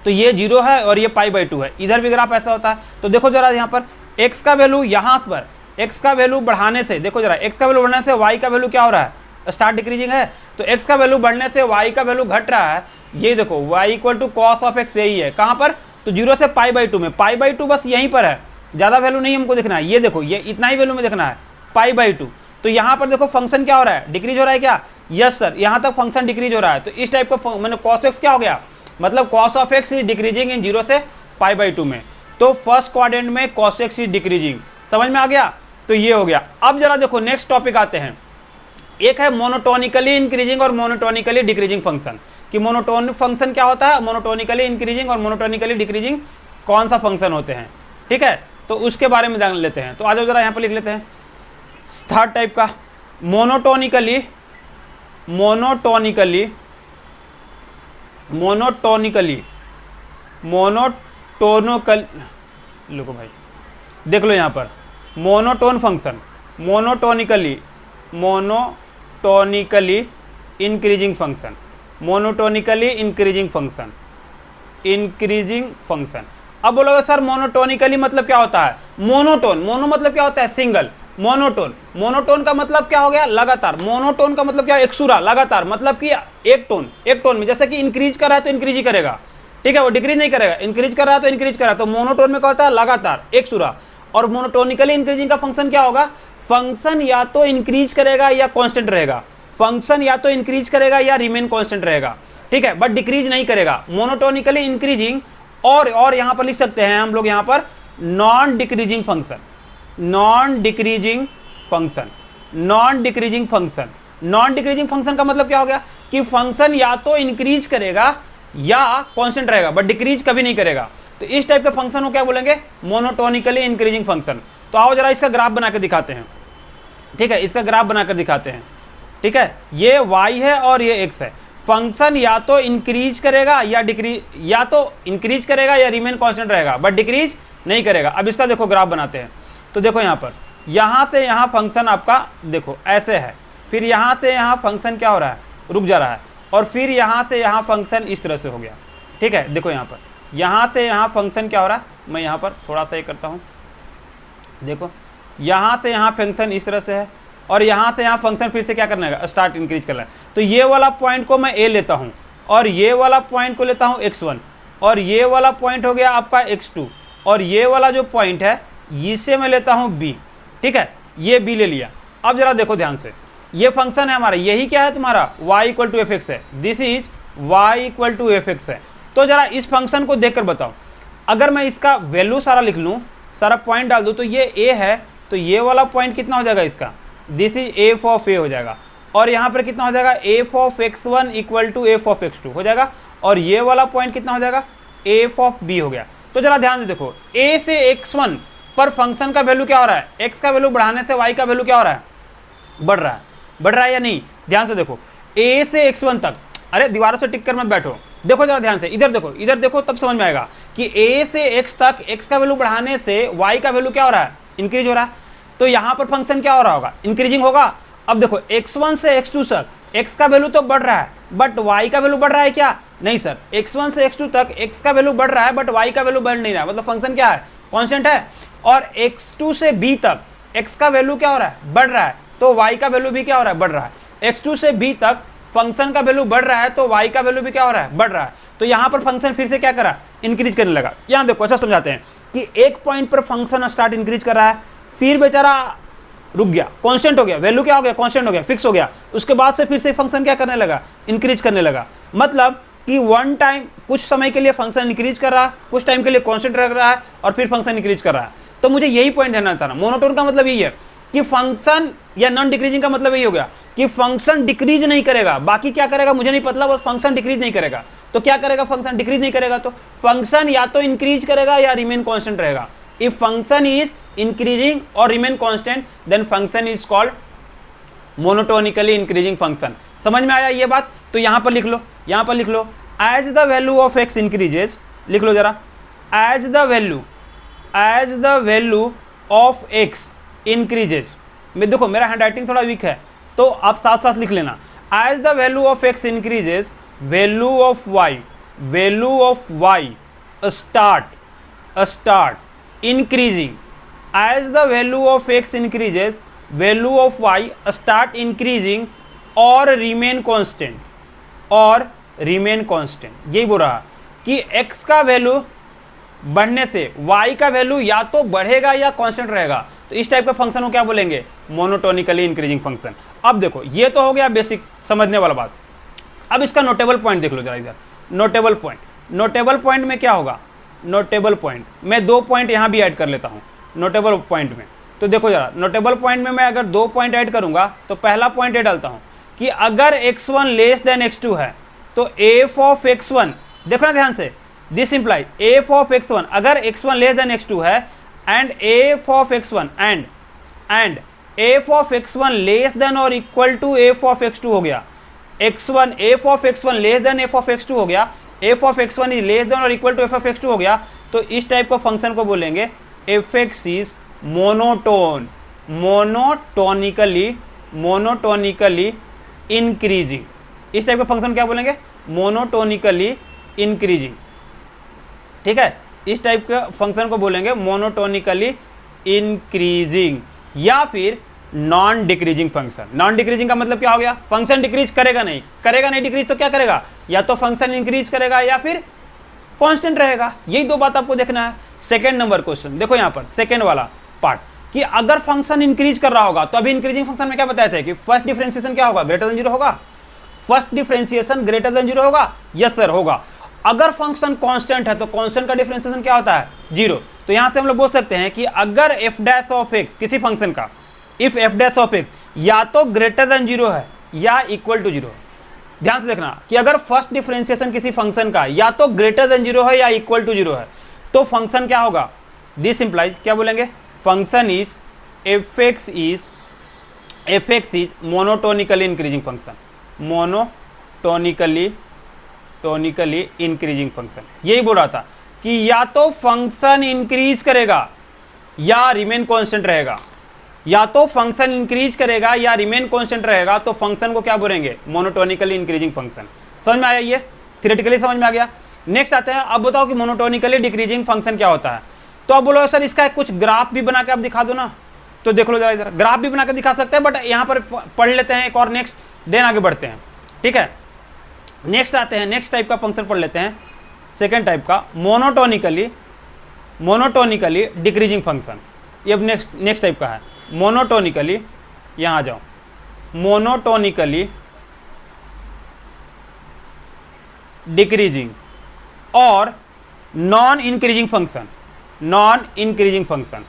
तो ये 0 है और ये π/2 है, इधर भी ग्राफ ऐसा होता है। तो देखो जरा यहाँ पर x का वैल्यू, यहाँ पर x का वैल्यू बढ़ाने से, देखो जरा x का वैल्यू बढ़ने से y का वैल्यू क्या हो रहा है, स्टार्ट डिक्रीजिंग है। तो x का वैल्यू बढ़ने से y का वैल्यू घट रहा है। ये देखो y equal to cos of x यही है, कहाँ पर, तो 0 से π/2 में, π/2 बस यहीं पर है, ज़्यादा वैल्यू नहीं हमको देखना है। ये देखो, ये इतना ही वैल्यू में देखना है, π/2। तो यहाँ पर देखो फंक्शन क्या हो रहा है, डिक्रीज हो रहा है क्या, यस सर, यहाँ तक फंक्शन डिक्रीज हो रहा है। तो इस टाइप का मैंने cos x क्या हो गया, मतलब cos of x is decreasing in 0 से π/2 में। तो फर्स्ट क्वाड्रेंट में cos x इज डिक्रीजिंग, समझ में आ गया। तो ये हो गया। अब जरा देखो नेक्स्ट टॉपिक आते हैं, एक है मोनोटोनिकली इंक्रीजिंग और मोनोटोनिकली डिक्रीजिंग फंक्शन, कि मोनोटोनिक फंक्शन क्या होता है, मोनोटोनिकली इंक्रीजिंग और मोनोटोनिकली डिक्रीजिंग कौन सा फंक्शन होते हैं। ठीक है, तो उसके बारे में जान लेते हैं। तो आ जाओ जरा यहाँ पर लिख लेते हैं थर्ड टाइप का, मोनोटोनिकली लिखो भाई, देख लो यहाँ पर monotone function, monotonically increasing function, monotonically increasing function. अब बोलोगे सर मोनोटोनिकली मतलब क्या होता है, मोनो मतलब क्या होता है, सिंगल। मोनोटोन का मतलब क्या हो गया, लगातार। मोनोटोन का मतलब क्या, एक सुरा, लगातार, मतलब कि एक टोन में, जैसे कि इंक्रीज कर रहा है तो इंक्रीज ही करेगा, ठीक है, वो डिक्रीज नहीं करेगा, इंक्रीज कर रहा है तो इंक्रीज कर रहा है। तो मोनोटोन में क्या होता है, लगातार, एक सुरा। और मोनोटोनिकली इंक्रीजिंग का फंक्शन क्या होगा, फंक्शन या तो इंक्रीज करेगा या कांस्टेंट रहेगा, फंक्शन या तो इंक्रीज करेगा या रिमेन कांस्टेंट रहेगा, ठीक है, बट डिक्रीज नहीं करेगा। मोनोटोनिकली इंक्रीजिंग, और यहां पर लिख सकते हैं हम लोग यहाँ पर non decreasing function. Non decreasing function का मतलब क्या हो गया कि फंक्शन या तो इंक्रीज करेगा या कांस्टेंट रहेगा, बट डिक्रीज कभी नहीं करेगा। तो इस टाइप के फंक्शन को क्या बोलेंगे, मोनोटोनिकली इंक्रीजिंग फंक्शन। तो आओ जरा इसका ग्राफ बना के दिखाते हैं, ठीक है, इसका ग्राफ बनाकर दिखाते हैं, ठीक है। ये y है और ये x है। फंक्शन या तो इंक्रीज करेगा या डिक्रीज, या तो इंक्रीज करेगा या रिमेन कांस्टेंट रहेगा, बट डिक्रीज नहीं करेगा। अब इसका देखो ग्राफ बनाते हैं। तो देखो यहाँ पर, यहाँ से यहाँ फंक्शन आपका देखो ऐसे है, फिर यहाँ से यहाँ फंक्शन क्या हो रहा है, रुक जा रहा है, और फिर यहाँ से यहाँ फंक्शन इस तरह से हो गया, ठीक है। देखो यहाँ पर, यहाँ से यहाँ फंक्शन क्या हो रहा है, मैं यहाँ पर थोड़ा सा ये करता हूँ, देखो यहाँ से यहाँ फंक्शन इस तरह से है, और यहाँ से यहाँ फंक्शन फिर से क्या करना है, स्टार्ट इंक्रीज करना है। तो ये वाला पॉइंट को मैं a लेता हूँ, और ये वाला पॉइंट को लेता हूँ x1, और ये वाला पॉइंट हो गया आपका x2, और ये वाला जो पॉइंट है इसे मैं लेता हूँ b, ठीक है, ये b ले लिया। अब जरा देखो ध्यान से, ये फंक्शन है हमारा, यही क्या है तुम्हारा y equal to f x है, this is y equal to f x है। तो जरा इस फंक्शन को देखकर बताओ, अगर मैं इसका वैल्यू सारा लिख लूँ, सारा पॉइंट डाल दूँ, तो ये a है, तो ये वाला पॉइंट कितना हो जाएगा इसका, this is f of a हो जाएगा, और यहाँ पर कितना हो जाएगा f of x1 equal to f of x2 हो जाएगा, और ये वाला पॉइंट कितना हो जाएगा एफ ऑफ b हो गया। तो जरा ध्यान से देखो, a से x1 पर फंक्शन का वैल्यू क्या हो रहा है, x का वैल्यू बढ़ाने से y का वैल्यू क्या हो रहा है, बढ़ रहा है या नहीं। ध्यान से देखो, a से x1 तक, अरे दीवारों से टिक कर मत बैठो, देखो जरा ध्यान से, इधर देखो तब समझ में आएगा कि a से x तक x का वैल्यू बढ़ाने से y का वैल्यू क्या हो रहा है, इंक्रीज हो रहा है। तो यहाँ पर फंक्शन क्या हो रहा होगा, इंक्रीजिंग होगा। अब देखो x1 से x2 तक x का वैल्यू तो बढ़ रहा है, बट y का वैल्यू बढ़ रहा है क्या, नहीं सर, x1 से x2 तक x का वैल्यू बढ़ रहा है, बट y का वैल्यू बढ़ नहीं रहा है, मतलब फंक्शन क्या है, कांस्टेंट है। और x2 से b तक x का वैल्यू क्या हो रहा है, बढ़ रहा है, तो y का वैल्यू भी क्या हो रहा है, बढ़ रहा है। x2 से b तक फंक्शन का वैल्यू बढ़ रहा है, तो y का वैल्यू भी क्या हो रहा है, बढ़ रहा है। तो यहाँ पर फंक्शन फिर से क्या करा, इंक्रीज करने लगा। यहाँ देखो अच्छा समझाते हैं कि एक पॉइंट पर फंक्शन स्टार्ट इंक्रीज कर रहा है, फिर बेचारा रुक गया, कांस्टेंट हो गया, वैल्यू क्या हो गया, कांस्टेंट हो गया, फिक्स हो गया। उसके बाद से फिर से फंक्शन क्या करने लगा, इंक्रीज करने लगा। मतलब कि वन टाइम कुछ समय के लिए फंक्शन इंक्रीज कर रहा है, कुछ टाइम के लिए कांस्टेंट रख रहा है, और फिर फंक्शन इंक्रीज कर रहा है। तो मुझे यही पॉइंट देना था ना, मोनोटोन का मतलब यही है कि फंक्शन या नॉन डिक्रीजिंग का मतलब यही हो गया कि फंक्शन डिक्रीज नहीं करेगा, बाकी क्या करेगा मुझे नहीं पता, बस फंक्शन डिक्रीज नहीं करेगा। तो क्या करेगा, फंक्शन डिक्रीज नहीं करेगा, तो फंक्शन या तो इंक्रीज करेगा या रिमेन कांस्टेंट रहेगा। इफ फंक्शन इज इंक्रीजिंग और remain constant, then function is called monotonically increasing function. समझ में आया ये बात। तो यहां पर लिख लो, as the value of x increases, लिख लो जरा, as the value of x increases. मैं देखो मेरा हैंड राइटिंग थोड़ा वीक है, तो आप साथ साथ लिख लेना। As the value of x increases, value of y start increasing. As the value of x increases, value of y start increasing or remain constant, यही बोल रहा कि x का वैल्यू बढ़ने से y का वैल्यू या तो बढ़ेगा या कांस्टेंट रहेगा। तो इस टाइप का फंक्शन को क्या बोलेंगे, मोनोटोनिकली इंक्रीजिंग फंक्शन। अब देखो ये तो हो गया बेसिक समझने वाला बात। अब इसका नोटेबल पॉइंट देख लो जरा इधर, नोटेबल पॉइंट में क्या होगा, नोटेबल पॉइंट मैं 2 पॉइंट यहाँ भी ऐड कर लेता हूँ नोटेबल पॉइंट में। तो देखो जरा, नोटेबल पॉइंट में मैं अगर 2 पॉइंट ऐड करूँगा, तो पहला पॉइंट ये डालता हूँ कि अगर x1 लेस देन x2 है, तो f ऑफ x1, देखो ना ध्यान से, this imply f of x1, अगर x1 लेस देन x2 है, and f of x1 and f of x1 less than और equal to f of x2 हो गया। x1 f of x1 less than f of x2 हो गया, f of x1 is less than और equal to f of x2 हो गया। तो इस टाइप का फंक्शन को बोलेंगे fx इज मोनोटोनिकली इंक्रीजिंग। इस टाइप का फंक्शन क्या बोलेंगे, मोनोटोनिकली इंक्रीजिंग। ठीक है, इस टाइप का फंक्शन को बोलेंगे मोनोटोनिकली इंक्रीजिंग, या फिर non decreasing function. Non decreasing का मतलब क्या हो गया, फंक्शन डिक्रीज करेगा नहीं डिक्रीज, तो क्या करेगा, या तो फंक्शन इंक्रीज करेगा या फिर कांस्टेंट रहेगा। यही 2 बात आपको देखना है। सेकंड नंबर क्वेश्चन देखो यहाँ पर, सेकंड वाला पार्ट, कि अगर फंक्शन इंक्रीज कर रहा होगा, तो अभी इंक्रीजिंग फंक्शन में क्या बताए थे कि फर्स्ट डिफरेंशिएशन क्या होगा, ग्रेटर देन 0 होगा। फर्स्ट डिफरेंशिएशन ग्रेटर देन 0 होगा, यस सर होगा। अगर फंक्शन कांस्टेंट है, तो कांस्टेंट का डिफरेंशिएशन क्या होता है, 0। तो यहां से हम लोग बोल सकते हैं कि अगर f डैश ऑफ x किसी फंक्शन का, if f dash of x या तो ग्रेटर देन 0 है या इक्वल टू 0 है। ध्यान से देखना कि अगर फर्स्ट डिफरेंशिएशन किसी फंक्शन का या तो ग्रेटर देन 0 है या इक्वल टू 0 है, तो फंक्शन क्या होगा, दिस इंप्लाइज क्या बोलेंगे, function is fx is monotonically increasing function, monotonically increasing function. यही बोल रहा था कि या तो फंक्शन इंक्रीज करेगा या रिमेन कांस्टेंट रहेगा, या तो फंक्शन इंक्रीज करेगा या रिमेन कांस्टेंट रहेगा, तो फंक्शन को क्या बोलेंगे, मोनोटोनिकली इंक्रीजिंग फंक्शन। समझ में आया, ये थियोरेटिकली समझ में आ गया। नेक्स्ट आते हैं, अब बताओ कि मोनोटोनिकली डिक्रीजिंग फंक्शन क्या होता है। तो अब बोलो सर इसका कुछ ग्राफ भी बना के आप दिखा दो ना, तो देख लो जरा इधर, ग्राफ भी बना के दिखा सकते हैं, बट यहाँ पर पढ़ लेते हैं एक और नेक्स्ट, देन आगे बढ़ते हैं। ठीक है, नेक्स्ट आते हैं, नेक्स्ट टाइप का फंक्शन पढ़ लेते हैं, सेकेंड टाइप का मोनोटोनिकली डिक्रीजिंग फंक्शन। ये अब नेक्स्ट टाइप का है, मोनोटोनिकली, यहाँ आ जाओ, मोनोटोनिकली डिक्रीजिंग और non increasing function, non increasing function,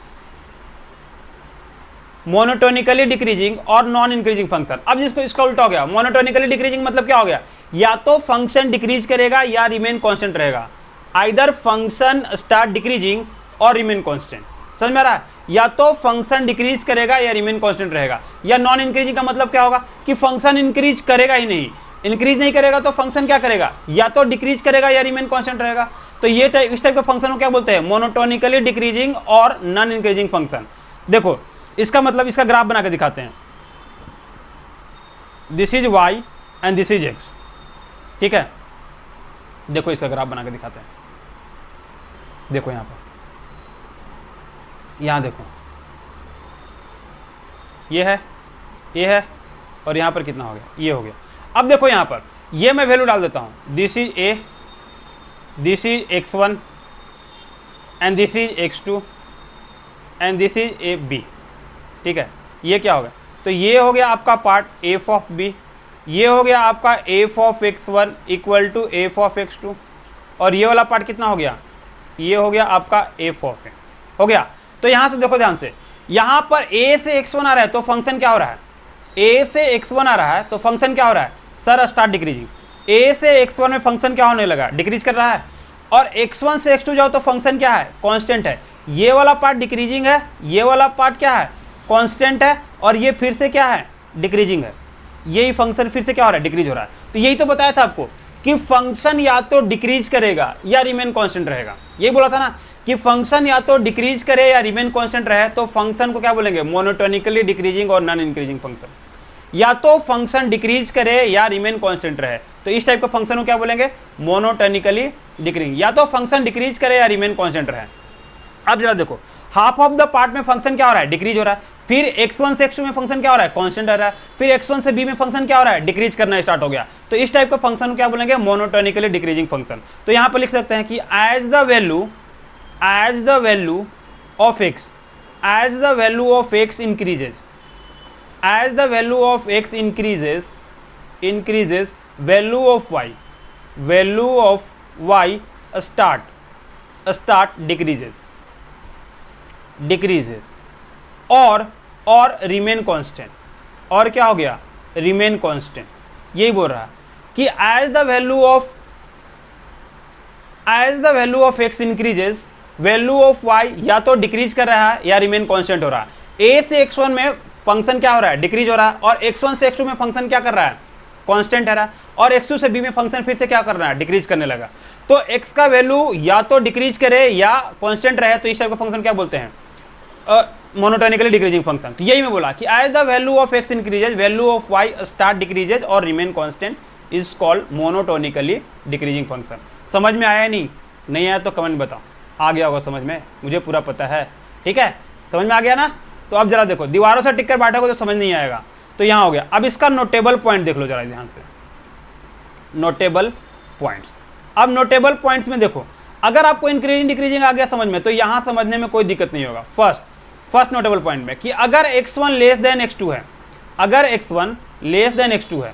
monotonically decreasing और नॉन इंक्रीजिंग फंक्शन। अब जिसको इसका उल्टा हो गया, मोनोटोनिकली डिक्रीजिंग मतलब क्या हो गया, या तो फंक्शन डिक्रीज करेगा या रिमेन कांस्टेंट रहेगा। आइदर फंक्शन स्टार्ट डिक्रीजिंग और रिमेन कांस्टेंट, समझ में आ रहा है, या तो फंक्शन डिक्रीज करेगा या रिमेन कांस्टेंट रहेगा। या नॉन इंक्रीजिंग का मतलब क्या होगा कि फंक्शन इंक्रीज करेगा ही नहीं, इंक्रीज नहीं करेगा तो फंक्शन क्या करेगा, या तो डिक्रीज करेगा या रिमेन कांस्टेंट रहेगा। तो ये इस टाइप के फंक्शन को क्या बोलते हैं, मोनोटोनिकली डिक्रीजिंग और नॉन इंक्रीजिंग फंक्शन। देखो इसका मतलब, इसका ग्राफ बना के दिखाते हैं। This is y and this is x, ठीक है। देखो इसका ग्राफ बना के दिखाते हैं। देखो यहां पर, यहां देखो ये है और यहां पर कितना हो गया, ये हो गया। अब देखो यहां पर ये मैं वैल्यू डाल देता हूं, this is a, this is x1 and this is x2 and this is a b, ठीक है। ये क्या हो गया, तो ये हो गया आपका पार्ट एफ ऑफ बी, ये हो गया आपका f of x1 equal to f of x2, और ये वाला पार्ट कितना हो गया, ये हो गया आपका एफ ऑफ ए, हो गया। तो यहां से देखो ध्यान से, यहां पर a से x1 आ रहा है तो फंक्शन क्या हो रहा है, a से x1 आ रहा है तो फंक्शन क्या हो रहा है, सर स्टार्ट डिक्रीजिंग। a से x1 में फंक्शन क्या होने लगा, डिक्रीज कर रहा है, और x1 से x2 जाओ तो फंक्शन क्या है, कांस्टेंट है। ये वाला पार्ट डिक्रीजिंग है, ये वाला पार्ट क्या है, कांस्टेंट है, और ये फिर से क्या है, डिक्रीजिंग है। यही फंक्शन फिर से क्या हो रहा है, डिक्रीज हो रहा है। तो यही तो बताया था आपको कि फंक्शन या तो डिक्रीज करेगा या रिमेन कांस्टेंट रहेगा। यही बोला था ना कि फंक्शन या तो डिक्रीज करे या रिमेन कांस्टेंट रहे, तो फंक्शन को क्या बोलेंगे, मोनोटोनिकली डिक्रीजिंग और नॉन इंक्रीजिंग फंक्शन। या तो फंक्शन डिक्रीज करे या रिमेन कांस्टेंट रहे, तो इस टाइप का फंक्शन को क्या बोलेंगे, मोनोटोनिकली डिक्रीजिंग। या तो फंक्शन डिक्रीज करे या रिमेन कांस्टेंट रहे। अब जरा देखो, हाफ ऑफ द पार्ट में फंक्शन क्या हो रहा है, डिक्रीज हो रहा है, फिर x1 से x2 में फंक्शन क्या हो रहा है, कांस्टेंट रह रहा है, फिर x1 से b में फंक्शन क्या हो रहा है, डिक्रीज करना स्टार्ट हो गया। तो इस टाइप का फंक्शन को क्या बोलेंगे, मोनोटोनिकली डिक्रीजिंग फंक्शन। तो यहां पर लिख सकते हैं कि as the value of x, as the value of x increases, as the value of x increases value of y start decreases और remain constant, और क्या हो गया, remain constant। यही बोल रहा है कि as the value of x increases value of y या तो डिक्रीज कर रहा है या रिमेन कांस्टेंट हो रहा है। a से x1 में फंक्शन क्या हो रहा है, डिक्रीज हो रहा है, और x1 से x2 में फंक्शन क्या कर रहा है, कांस्टेंट है रहा, और x2 से b में फंक्शन फिर से क्या कर रहा है, डिक्रीज करने लगा। तो x का वैल्यू या तो डिक्रीज करे या कांस्टेंट रहे, तो इस टाइप का फंक्शन क्या बोलते हैं, मोनोटोनिकली डिक्रीजिंग फंक्शन। तो यही मैं बोला कि as the value of x increases value of y start decreases और remain constant is called monotonically decreasing function. समझ में आया नहीं आया तो कमेंट बताओ। आ गया होगा समझ में, मुझे पूरा पता है, ठीक है, समझ में आ गया ना। तो अब जरा देखो, दीवारों से टिक कर बैठोगे तो समझ नहीं आएगा। तो यहाँ हो गया। अब इसका नोटेबल पॉइंट देख लो जरा ध्यान से, नोटेबल पॉइंट्स। अब नोटेबल पॉइंट्स में देखो, अगर आपको इंक्रीजिंग डिक्रीजिंग आ गया समझ में, तो यहाँ समझने में कोई दिक्कत नहीं होगा। फर्स्ट नोटेबल पॉइंट में कि अगर x1 लेस देन x2 है, अगर x1 लेस देन x2 है,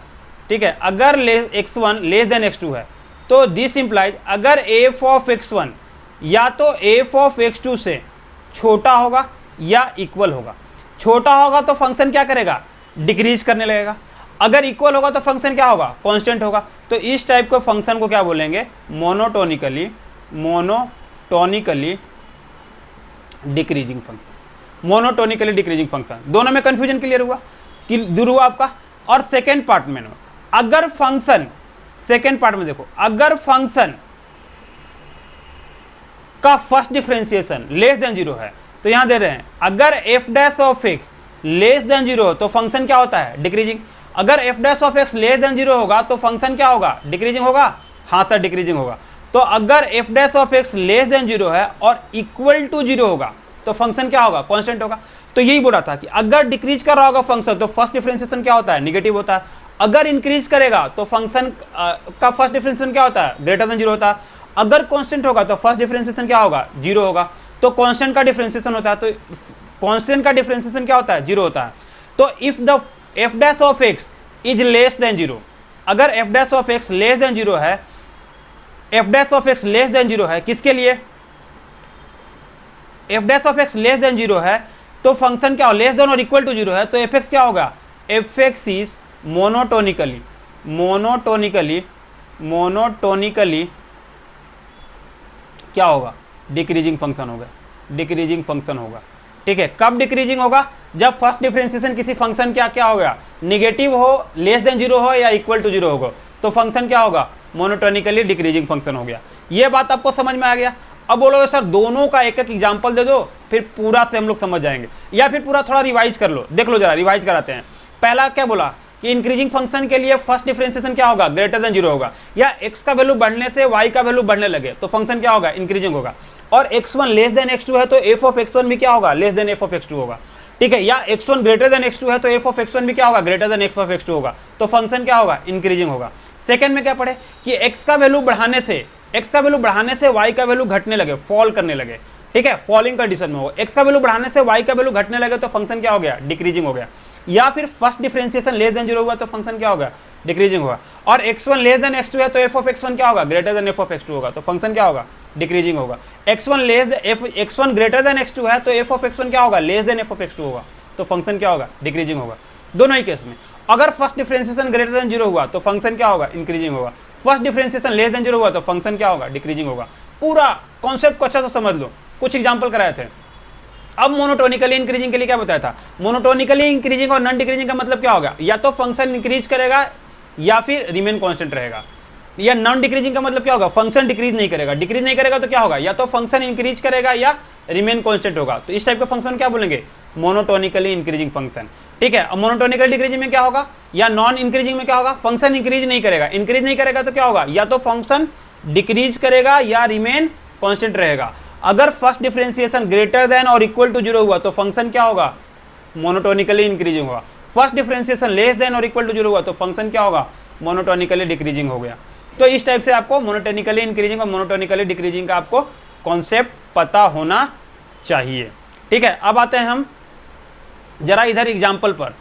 ठीक है, अगर x1 लेस देन x2 है, तो दिस इंप्लाइज अगर f ऑफ x1 या तो f ऑफ x2 से छोटा होगा या इक्वल होगा। छोटा होगा तो फंक्शन क्या करेगा, डिक्रीज करने लगेगा। अगर इक्वल होगा तो फंक्शन क्या होगा, कांस्टेंट होगा। तो इस टाइप के फंक्शन को क्या बोलेंगे, monotonically decreasing function. Monotonically decreasing function. दोनों में कंफ्यूजन क्लियर हुआ कि दूर हुआ आपका। और सेकेंड पार्ट में अगर फंक्शन, सेकेंड पार्ट में देखो, अगर फंक्शन का फर्स्ट डिफरेंशिएशन लेस देन 0 है, तो यहां दे रहे हैं अगर f dash of x less than 0 तो फंक्शन क्या होता है, डिक्रीजिंग। अगर f dash of x less than 0 होगा तो फंक्शन क्या होगा, डिक्रीजिंग होगा। हाँ सर, डिक्रीजिंग होगा। तो अगर f dash of x less than 0 है और इक्वल टू 0 होगा तो फंक्शन क्या होगा, कांस्टेंट होगा। तो यही बोला था कि अगर डिक्रीज कर रहा होगा फंक्शन तो फर्स्ट डिफरेंशिएशन क्या होता है, निगेटिव होता है। अगर इंक्रीज करेगा तो फंक्शन का फर्स्ट डिफरेंशिएशन क्या होता है, ग्रेटर देन 0 होता है। अगर कांस्टेंट होगा तो फर्स्ट डिफरेंशिएशन क्या होगा, 0 होगा। तो कांस्टेंट का डिफरेंशिएशन होता है, तो कांस्टेंट का डिफरेंशिएशन क्या होता है, 0 होता है। तो if the f dash of x is less than 0, अगर f dash of x less than 0 है F dash of x less than zero है, किसके लिए? F dash of x less than zero है, तो फंक्शन क्या हो, लेस देन और इक्वल टू जीरो है, तो एफ एक्स क्या होगा, एफ एक्स इज मोनोटोनिकली क्या होगा, डिक्रीजिंग फंक्शन होगा, डिक्रीजिंग फंक्शन होगा। ठीक है, कब डिक्रीजिंग होगा, जब फर्स्ट डिफरेंशिएशन किसी फंक्शन क्या होगा, निगेटिव हो, लेस देन जीरो हो या इक्वल टू जीरो होगा, तो फंक्शन क्या होगा, मोनोटोनिकली डिक्रीजिंग फंक्शन हो गया। ये बात आपको समझ में आ गया। अब बोलो सर दोनों का एक एक एग्जाम्पल दे दो, फिर पूरा से हम लोग समझ जाएंगे, या फिर पूरा थोड़ा रिवाइज कर लो। देख लो जरा, रिवाइज कराते हैं। पहला क्या बोला कि इंक्रीजिंग फंक्शन के लिए फर्स्ट डिफरेंशिएशन क्या होगा, ग्रेटर देन जीरो होगा, या एक्स का वैल्यू बढ़ने से वाई का वैल्यू बढ़ने लगे तो फंक्शन क्या होगा, इंक्रीजिंग होगा। और x1 लेस देन x2 है तो एफ ऑफ x1 भी क्या होगा, less than f of x2 होगा। ठीक है, या x1 ग्रेटर देन x2 है तो एफ ऑफ x1 भी क्या होगा, greater than f of x2 होगा, तो फंक्शन क्या होगा, इंक्रीजिंग होगा। सेकंड में क्या पढ़े कि x का वैल्यू बढ़ाने से y का वैल्यू घटने लगे, फॉल करने लगे। ठीक है, फॉलिंग कंडीशन में होगा, x का वैल्यू बढ़ाने से y का वैल्यू घटने लगे तो फंक्शन क्या हो गया, डिक्रीजिंग हो गया। या फिर first differentiation less than zero हुआ तो फंक्शन क्या होगा, डिक्रीजिंग होगा। और x1 लेस देन x2 है तो एफ ऑफ x1 क्या होगा, greater than f of x2 होगा, तो फंक्शन क्या होगा, डिक्रीजिंग होगा। x1 ग्रेटर देन x2 है तो एफ ऑफ x1 क्या होगा, less than f of x2 होगा, तो फंक्शन क्या होगा, डिक्रीजिंग होगा। दोनों ही केस में अगर first differentiation greater than zero हुआ तो फंक्शन क्या होगा, इंक्रीजिंग होगा। First differentiation less than zero हुआ तो फंक्शन क्या होगा, डिक्रीजिंग होगा। पूरा कॉन्सेप्ट को अच्छा से समझ लो, कुछ एग्जाम्पल कराए थे। अब मोनोटोनिकली इंक्रीजिंग के लिए क्या बताया था, मोनोटोनिकली इंक्रीजिंग और नॉन डिक्रीजिंग का मतलब क्या होगा, या तो फंक्शन इंक्रीज करेगा या फिर रिमेन कांस्टेंट रहेगा। या नॉन डिक्रीजिंग का मतलब क्या होगा, फंक्शन डिक्रीज नहीं करेगा, डिक्रीज नहीं करेगा तो क्या होगा, या तो फंक्शन इंक्रीज करेगा या रिमेन कांस्टेंट होगा। तो इस टाइप का फंक्शन क्या बोलेंगे, मोनोटोनिकली इंक्रीजिंग फंक्शन। ठीक है, अब मोनोटोनिकली डिक्रीजिंग में क्या होगा, या नॉन इंक्रीजिंग में क्या होगा, फंक्शन इंक्रीज नहीं करेगा, तो क्या होगा, या तो फंक्शन डिक्रीज करेगा या रिमेन कांस्टेंट रहेगा। अगर फर्स्ट डिफरेंशिएशन ग्रेटर देन और इक्वल टू जीरो हुआ तो फंक्शन क्या होगा, मोनोटोनिकली इंक्रीजिंग होगा। फर्स्ट डिफरेंशिएशन लेस देन और इक्वल टू जीरो हुआ तो फंक्शन क्या होगा, मोनोटोनिकली डिक्रीजिंग हो गया। तो इस टाइप से आपको मोनोटोनिकली इंक्रीजिंग और मोनोटोनिकली डिक्रीजिंग का आपको कॉन्सेप्ट पता होना चाहिए। ठीक है, अब आते हैं हम जरा इधर एग्जाम्पल पर।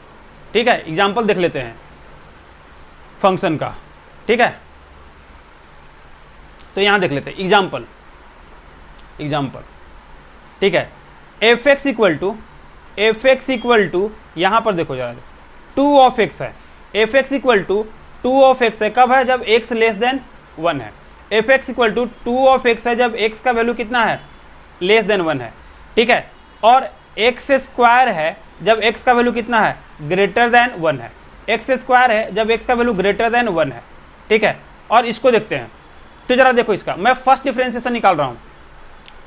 ठीक है, एग्जाम्पल देख लेते हैं फंक्शन का। ठीक है, तो यहां देख लेते हैं एग्जाम्पल। ठीक है, एफ एक्स इक्वल टू यहां पर देखो जरा, 2 ऑफ एक्स है। F x equal to 2 of x है, कब है, जब x लेस देन 1 है। F x equal to 2 of x है जब x का वैल्यू कितना है, लेस देन 1 है। ठीक है, और एक्स स्क्वायर है जब x का वैल्यू कितना है, ग्रेटर देन 1 है। एक्स स्क्वायर है जब x का वैल्यू ग्रेटर देन 1 है। ठीक है, और इसको देखते हैं। तो जरा देखो, इसका मैं फर्स्ट डिफरेंशिएशन निकाल रहा हूं।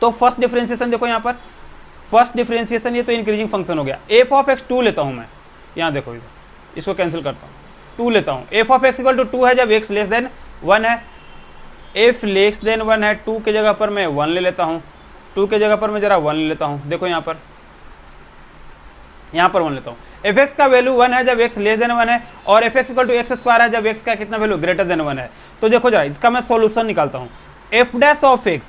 तो फर्स्ट डिफरेंशिएशन देखो यहाँ पर, फर्स्ट डिफरेंशिएशन ये तो इंक्रीजिंग फंक्शन हो गया। एफ ऑफ एक्स 2 लेता हूँ मैं, यहाँ देखो इधर, इसको कैंसिल करता हूँ, 2 लेता हूँ। F of x equal to 2 है जब एक्स लेस देन 1 है। एफ लेस देन 1 है, 2 के जगह पर मैं 1 ले लेता हूँ, 2 के जगह पर मैं जरा 1 ले लेता हूँ। देखो यहाँ पर 1 लेता हूँ। एफ एक्स का वैल्यू 1 है जब एक्स लेस देन 1 है, और f x equal to x square है जब एक्स का कितना वैल्यू, ग्रेटर देन 1 है। तो देखो जरा इसका मैं सॉल्यूशन निकालता हूँ। एफ डैश ऑफ एक्स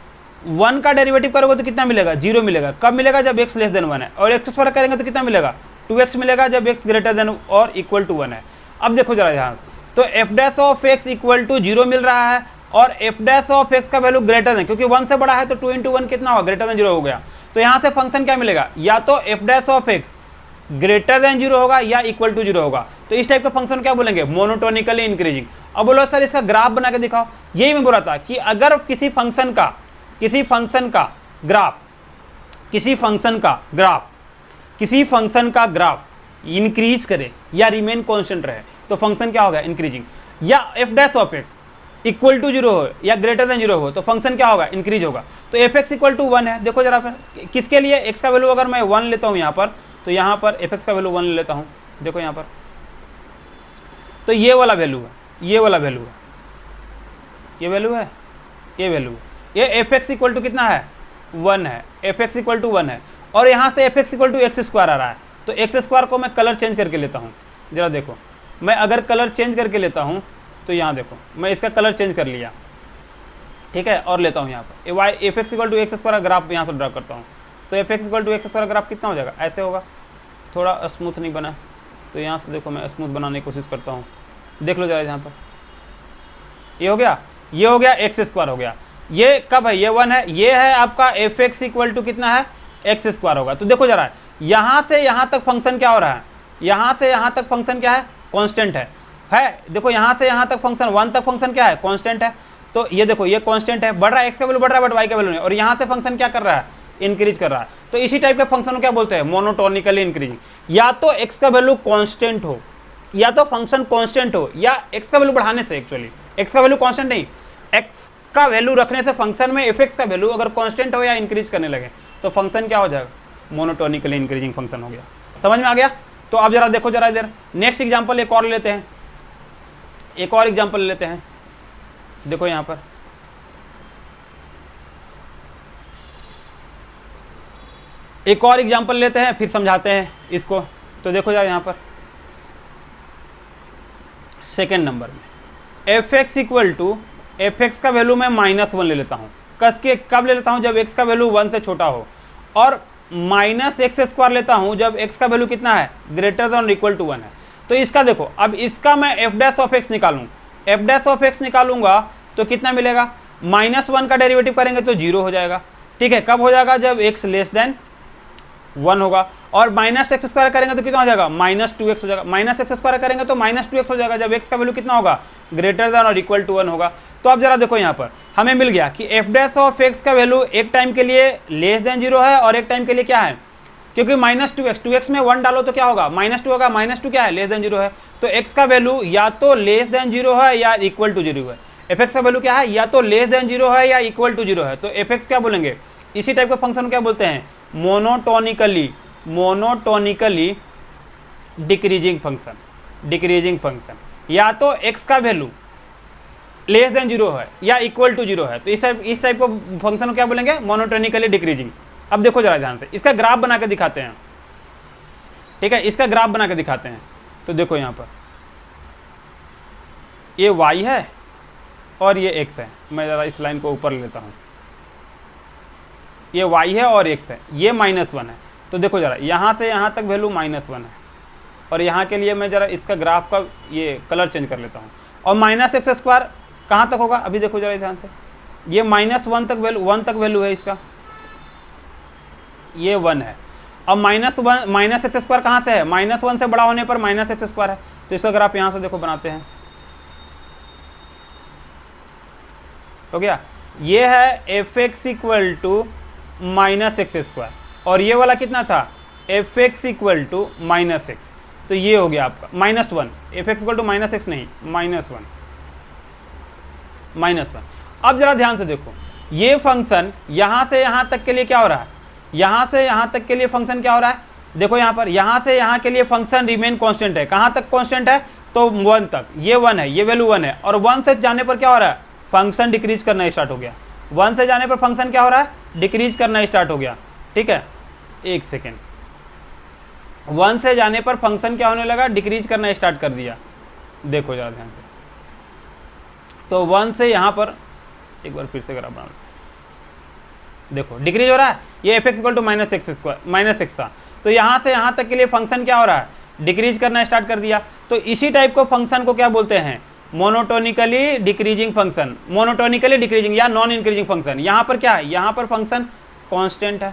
1 का डेरिवेटिव करोगे तो कितना मिलेगा, 0 मिलेगा। कब मिलेगा, जब एक्स लेस देन 1 है। और एक्स स्क्वायर करेंगे तो कितना मिलेगा, 2x मिलेगा जब एक्स ग्रेटर देन और इक्वल टू 1 है। अब देखो जरा यहाँ, तो f dash of x equal to 0 मिल रहा है, और एफ डैश ऑफ एक्स का वैल्यू ग्रेटर देन, क्योंकि 1 से बड़ा है तो 2 × 1 कितना होगा, ग्रेटर देन 0 हो गया। तो यहाँ से फंक्शन क्या मिलेगा, या तो f dash of x greater than 0 होगा या इक्वल टू 0 होगा। तो इस टाइप का फंक्शन क्या बोलेंगे, मोनोटोनिकली इंक्रीजिंग। अब बोलो सर इसका ग्राफ बना के दिखाओ। यही मैं बोल रहा था कि अगर किसी फंक्शन का ग्राफ इंक्रीज करे या रिमेन कांस्टेंट रहे तो फंक्शन क्या होगा, इंक्रीजिंग। या f dash of x equal to 0 हो या ग्रेटर देन 0 हो तो फंक्शन क्या होगा, इंक्रीज होगा। तो एफ एक्स इक्वल टू 1 है। देखो जरा फिर किसके लिए, एक्स का वैल्यू अगर मैं 1 लेता हूँ यहाँ पर, तो यहाँ पर एफ एक्स का वैल्यू 1 ले लेता हूँ। देखो यहाँ पर, तो ये वाला वैल्यू है, ये वाला वैल्यू है, ये वैल्यू है, ये वैल्यू है। ये एफ एक्स इक्वल टू कितना है, 1 है। एफ एक्स इक्वल टू 1 है, और यहाँ से f x equal to x square आ रहा है। तो एक्स स्क्वायर को मैं कलर चेंज करके लेता हूँ। जरा देखो, मैं अगर कलर चेंज करके लेता हूँ तो यहाँ देखो, मैं इसका कलर चेंज कर लिया। ठीक है, और लेता हूँ यहाँ पर y f x equal to x square graph यहाँ से ड्रा करता हूँ। तो f x equal to x square graph कितना हो जाएगा, ऐसे होगा। थोड़ा स्मूथ नहीं बना, तो यहाँ से देखो मैं स्मूथ बनाने की कोशिश करता हूँ। देख लो जरा यहाँ पर, ये हो गया। ये हो गया एक्स स्क्वायर हो गया। ये कब है, ये 1 है, ये है आपका एफ एक्स इक्वल टू कितना है, एक्स स्क्वायर होगा। तो देखो जरा यहाँ से यहाँ तक फंक्शन क्या हो रहा है, यहाँ से यहाँ तक फंक्शन क्या है, कांस्टेंट है। देखो यहाँ से यहाँ तक फंक्शन 1 तक फंक्शन क्या है, कांस्टेंट है। तो ये देखो ये कांस्टेंट है, बढ़ रहा है, एक्स का वैल्यू बढ़ रहा है बट वाई का वैल्यू नहीं। और यहाँ से फंक्शन क्या कर रहा है, इंक्रीज कर रहा है। तो इसी टाइप के फंक्शन को क्या बोलते हैं, मोनोटोनिकली इंक्रीजिंग। या तो एक्स का वैल्यू कांस्टेंट हो, या तो फंक्शन कांस्टेंट हो, या एक्स का वैल्यू बढ़ाने से, एक्चुअली एक्स का वैल्यू कांस्टेंट नहीं, एक्स का वैल्यू रखने से फंक्शन में एफ एक्स का वैल्यू अगर कांस्टेंट हो या इंक्रीज करने लगे तो फंक्शन क्या हो जाएगा, मोनोटोनिकली इंक्रीजिंग फंक्शन हो गया। समझ में आ गया। तो अब जरा देखो जरा इधर नेक्स्ट एग्जांपल एक और लेते हैं, एक और एग्जांपल लेते हैं। देखो यहां पर एक और एग्जांपल लेते हैं, फिर समझाते हैं इसको। तो देखो जरा यहां पर सेकेंड नंबर में f x equal to, f x का वैल्यू मैं -1 ले लेता हूँ, कस के कब ले लेता हूँ, जब एक्स का वैल्यू 1 से छोटा हो, और -x² लेता हूँ जब x का वैल्यू कितना है, ग्रेटर देन और इक्वल टू 1 है। तो इसका देखो, अब इसका मैं f' निकालूँ, f' निकालूंगा तो कितना मिलेगा, -1 का डेरिवेटिव करेंगे तो 0 हो जाएगा। ठीक है, कब हो जाएगा, जब x लेस देन 1 होगा। और -x² करेंगे तो कितना हो जाएगा, -2x हो जाएगा। -x² करेंगे तो -2x हो जाएगा जब x का वैल्यू कितना होगा, ग्रेटर देन और इक्वल टू 1 होगा। तो अब जरा देखो यहाँ पर हमें मिल गया कि f' का वैल्यू एक टाइम के लिए लेस देन 0 है और एक टाइम के लिए क्या है, क्योंकि -2x में 1 डालो तो क्या होगा, -2 होगा, -2 क्या है, लेस देन 0 है। तो x का वैल्यू या तो लेस देन 0 है या इक्वल टू 0 है। f(x) का वैल्यू क्या है, या तो लेस देन 0 है या इक्वल टू 0 है। तो f(x) क्या बोलेंगे, इसी टाइप का फंक्शन क्या बोलते हैं, monotonically decreasing function, decreasing function. या तो x का वैल्यू लेस देन 0 है या इक्वल टू 0 है, तो इस टाइप को फंक्शन को क्या बोलेंगे, मोनोटोनिकली डिक्रीजिंग। अब देखो जरा ध्यान से, इसका ग्राफ बना के दिखाते हैं। ठीक है, इसका ग्राफ बना के दिखाते हैं। तो देखो यहाँ पर ये y है और ये x है। मैं जरा इस लाइन को ऊपर ले लेता हूँ, ये y है और x है, ये -1 है। तो देखो जरा यहाँ से यहाँ तक वैल्यू -1 है, और यहाँ के लिए मैं जरा इसका ग्राफ का ये कलर चेंज कर लेता हूँ। और -x² कहाँ तक होगा, अभी देखो जरा ध्यान से, ये -1 तक वैल्यू, 1 तक वैल्यू है इसका, ये 1 है। अब -x² कहाँ से है, -1 से बड़ा होने पर -x² है। तो इसका ग्राफ यहाँ से देखो बनाते हैं, हो गया। ये है f(x) इक्वल टू -x², और ये वाला कितना था, f(x) इक्वल टू -x। तो ये हो गया आपका -1, f(x) इक्वल टू -x नहीं, -1। अब जरा ध्यान से देखो, ये फंक्शन यहाँ से यहाँ तक के लिए क्या हो रहा है, यहाँ से यहाँ तक के लिए फंक्शन क्या हो रहा है, देखो यहाँ पर, यहाँ से यहाँ के लिए फंक्शन रिमेन कांस्टेंट है। कहाँ तक कांस्टेंट है, तो 1 तक, ये 1 है, ये वैल्यू 1 है। और 1 से जाने पर क्या हो रहा है, फंक्शन डिक्रीज करना स्टार्ट हो गया। 1 से जाने पर फंक्शन क्या हो रहा है, डिक्रीज करना स्टार्ट हो गया। ठीक है, एक सेकेंड, 1 से जाने पर फंक्शन क्या होने लगा, डिक्रीज करना स्टार्ट कर दिया। देखो जरा ध्यान से, तो 1 से यहाँ पर एक बार फिर से ग्राफ बना लो, देखो डिक्रीज हो रहा है। ये f(x) इक्वल टू -x था, तो यहाँ से यहाँ तक के लिए फंक्शन क्या हो रहा है, डिक्रीज करना स्टार्ट कर दिया। तो इसी टाइप को फंक्शन को क्या बोलते हैं, monotonically decreasing function, monotonically decreasing या नॉन इंक्रीजिंग फंक्शन। यहाँ पर क्या है, यहाँ पर फंक्शन कांस्टेंट है,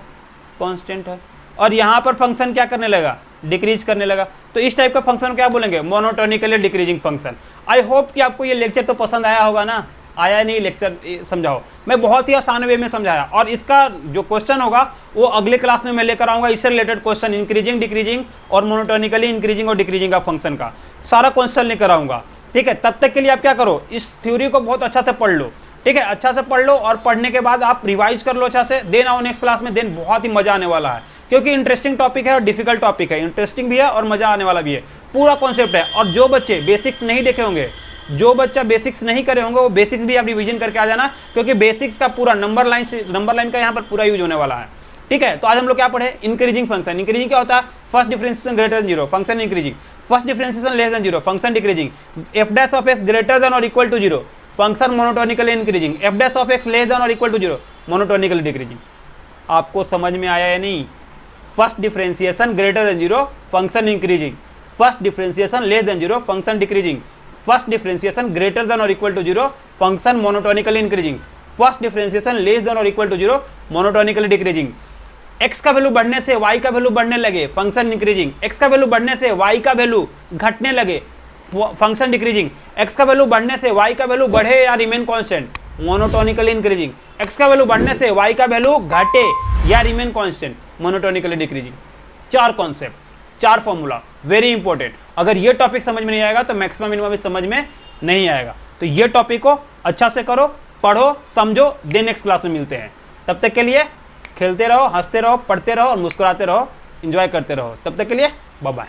कांस्टेंट है, और यहाँ पर फंक्शन क्या करने लगा, डिक्रीज करने लगा। तो इस टाइप का फंक्शन क्या बोलेंगे, monotonically decreasing function. I hope कि आपको ये लेक्चर तो पसंद आया होगा ना, आया नहीं लेक्चर समझाओ, मैं बहुत ही आसान वे में समझाया। और इसका जो क्वेश्चन होगा वो अगले क्लास में मैं लेकर आऊँगा, इससे रिलेटेड क्वेश्चन, इंक्रीजिंग, डिक्रीजिंग और मोनोटोनिकली इंक्रीजिंग और डिक्रीजिंग का फंक्शन का सारा क्वेश्चन लेकर आऊँगा। ठीक है, तब तक के लिए आप क्या करो, इस थ्योरी को बहुत अच्छा से पढ़ लो। ठीक है, अच्छा से पढ़ लो, और पढ़ने के बाद आप रिवाइज कर लो अच्छा से, देन आओ नेक्स्ट क्लास में, देन बहुत ही मजा आने वाला है, क्योंकि इंटरेस्टिंग टॉपिक है और डिफिकल्ट टॉपिक है, इंटरेस्टिंग भी है और मजा आने वाला भी है, पूरा कॉन्सेप्ट है। और जो बच्चे बेसिक्स नहीं देखे होंगे, जो बच्चा बेसिक्स नहीं करे होंगे, वो बेसिक्स भी आप रिवीजन करके आ जाना, क्योंकि बेसिक्स का पूरा नंबर लाइन का यहाँ पर पूरा यूज होने वाला है। ठीक है, तो आज हम लोग क्या पढ़े, इंक्रीजिंग फंक्शन। इंक्रीजिंग क्या होता है, first differentiation greater than 0, function increasing. First differentiation less than 0, function decreasing. f' greater than और equal to 0, function monotonically increasing. f' less than और इक्वल टू 0, मोनोटोनिकली डिक्रीजिंग। आपको समझ में आया या नहीं, first differentiation greater than 0, function increasing. First differentiation less than 0, function decreasing. First differentiation greater than और equal to 0, function monotonically increasing. First differentiation less than और equal to 0, monotonically decreasing. x का value बढ़ने से y का value बढ़ने लगे, function increasing. x का value बढ़ने से y का वैल्यू घटने लगे, फंक्शन डिक्रीजिंग। x का वैल्यू बढ़ने से y का वैल्यू बढ़े या remain constant, monotonically increasing. x का वैल्यू बढ़ने से y का वैल्यू घटे या remain constant, monotonically decreasing. 4 concept, 4 formula, very important. अगर ये टॉपिक समझ में नहीं आएगा तो मैक्सिमम मिनिमम भी समझ में नहीं आएगा। तो ये टॉपिक को अच्छा से करो, पढ़ो, समझो, देन नेक्स्ट क्लास में मिलते हैं। तब तक के लिए खेलते रहो, हंसते रहो, पढ़ते रहो और मुस्कुराते रहो, एंजॉय करते रहो। तब तक के लिए बाय बाय।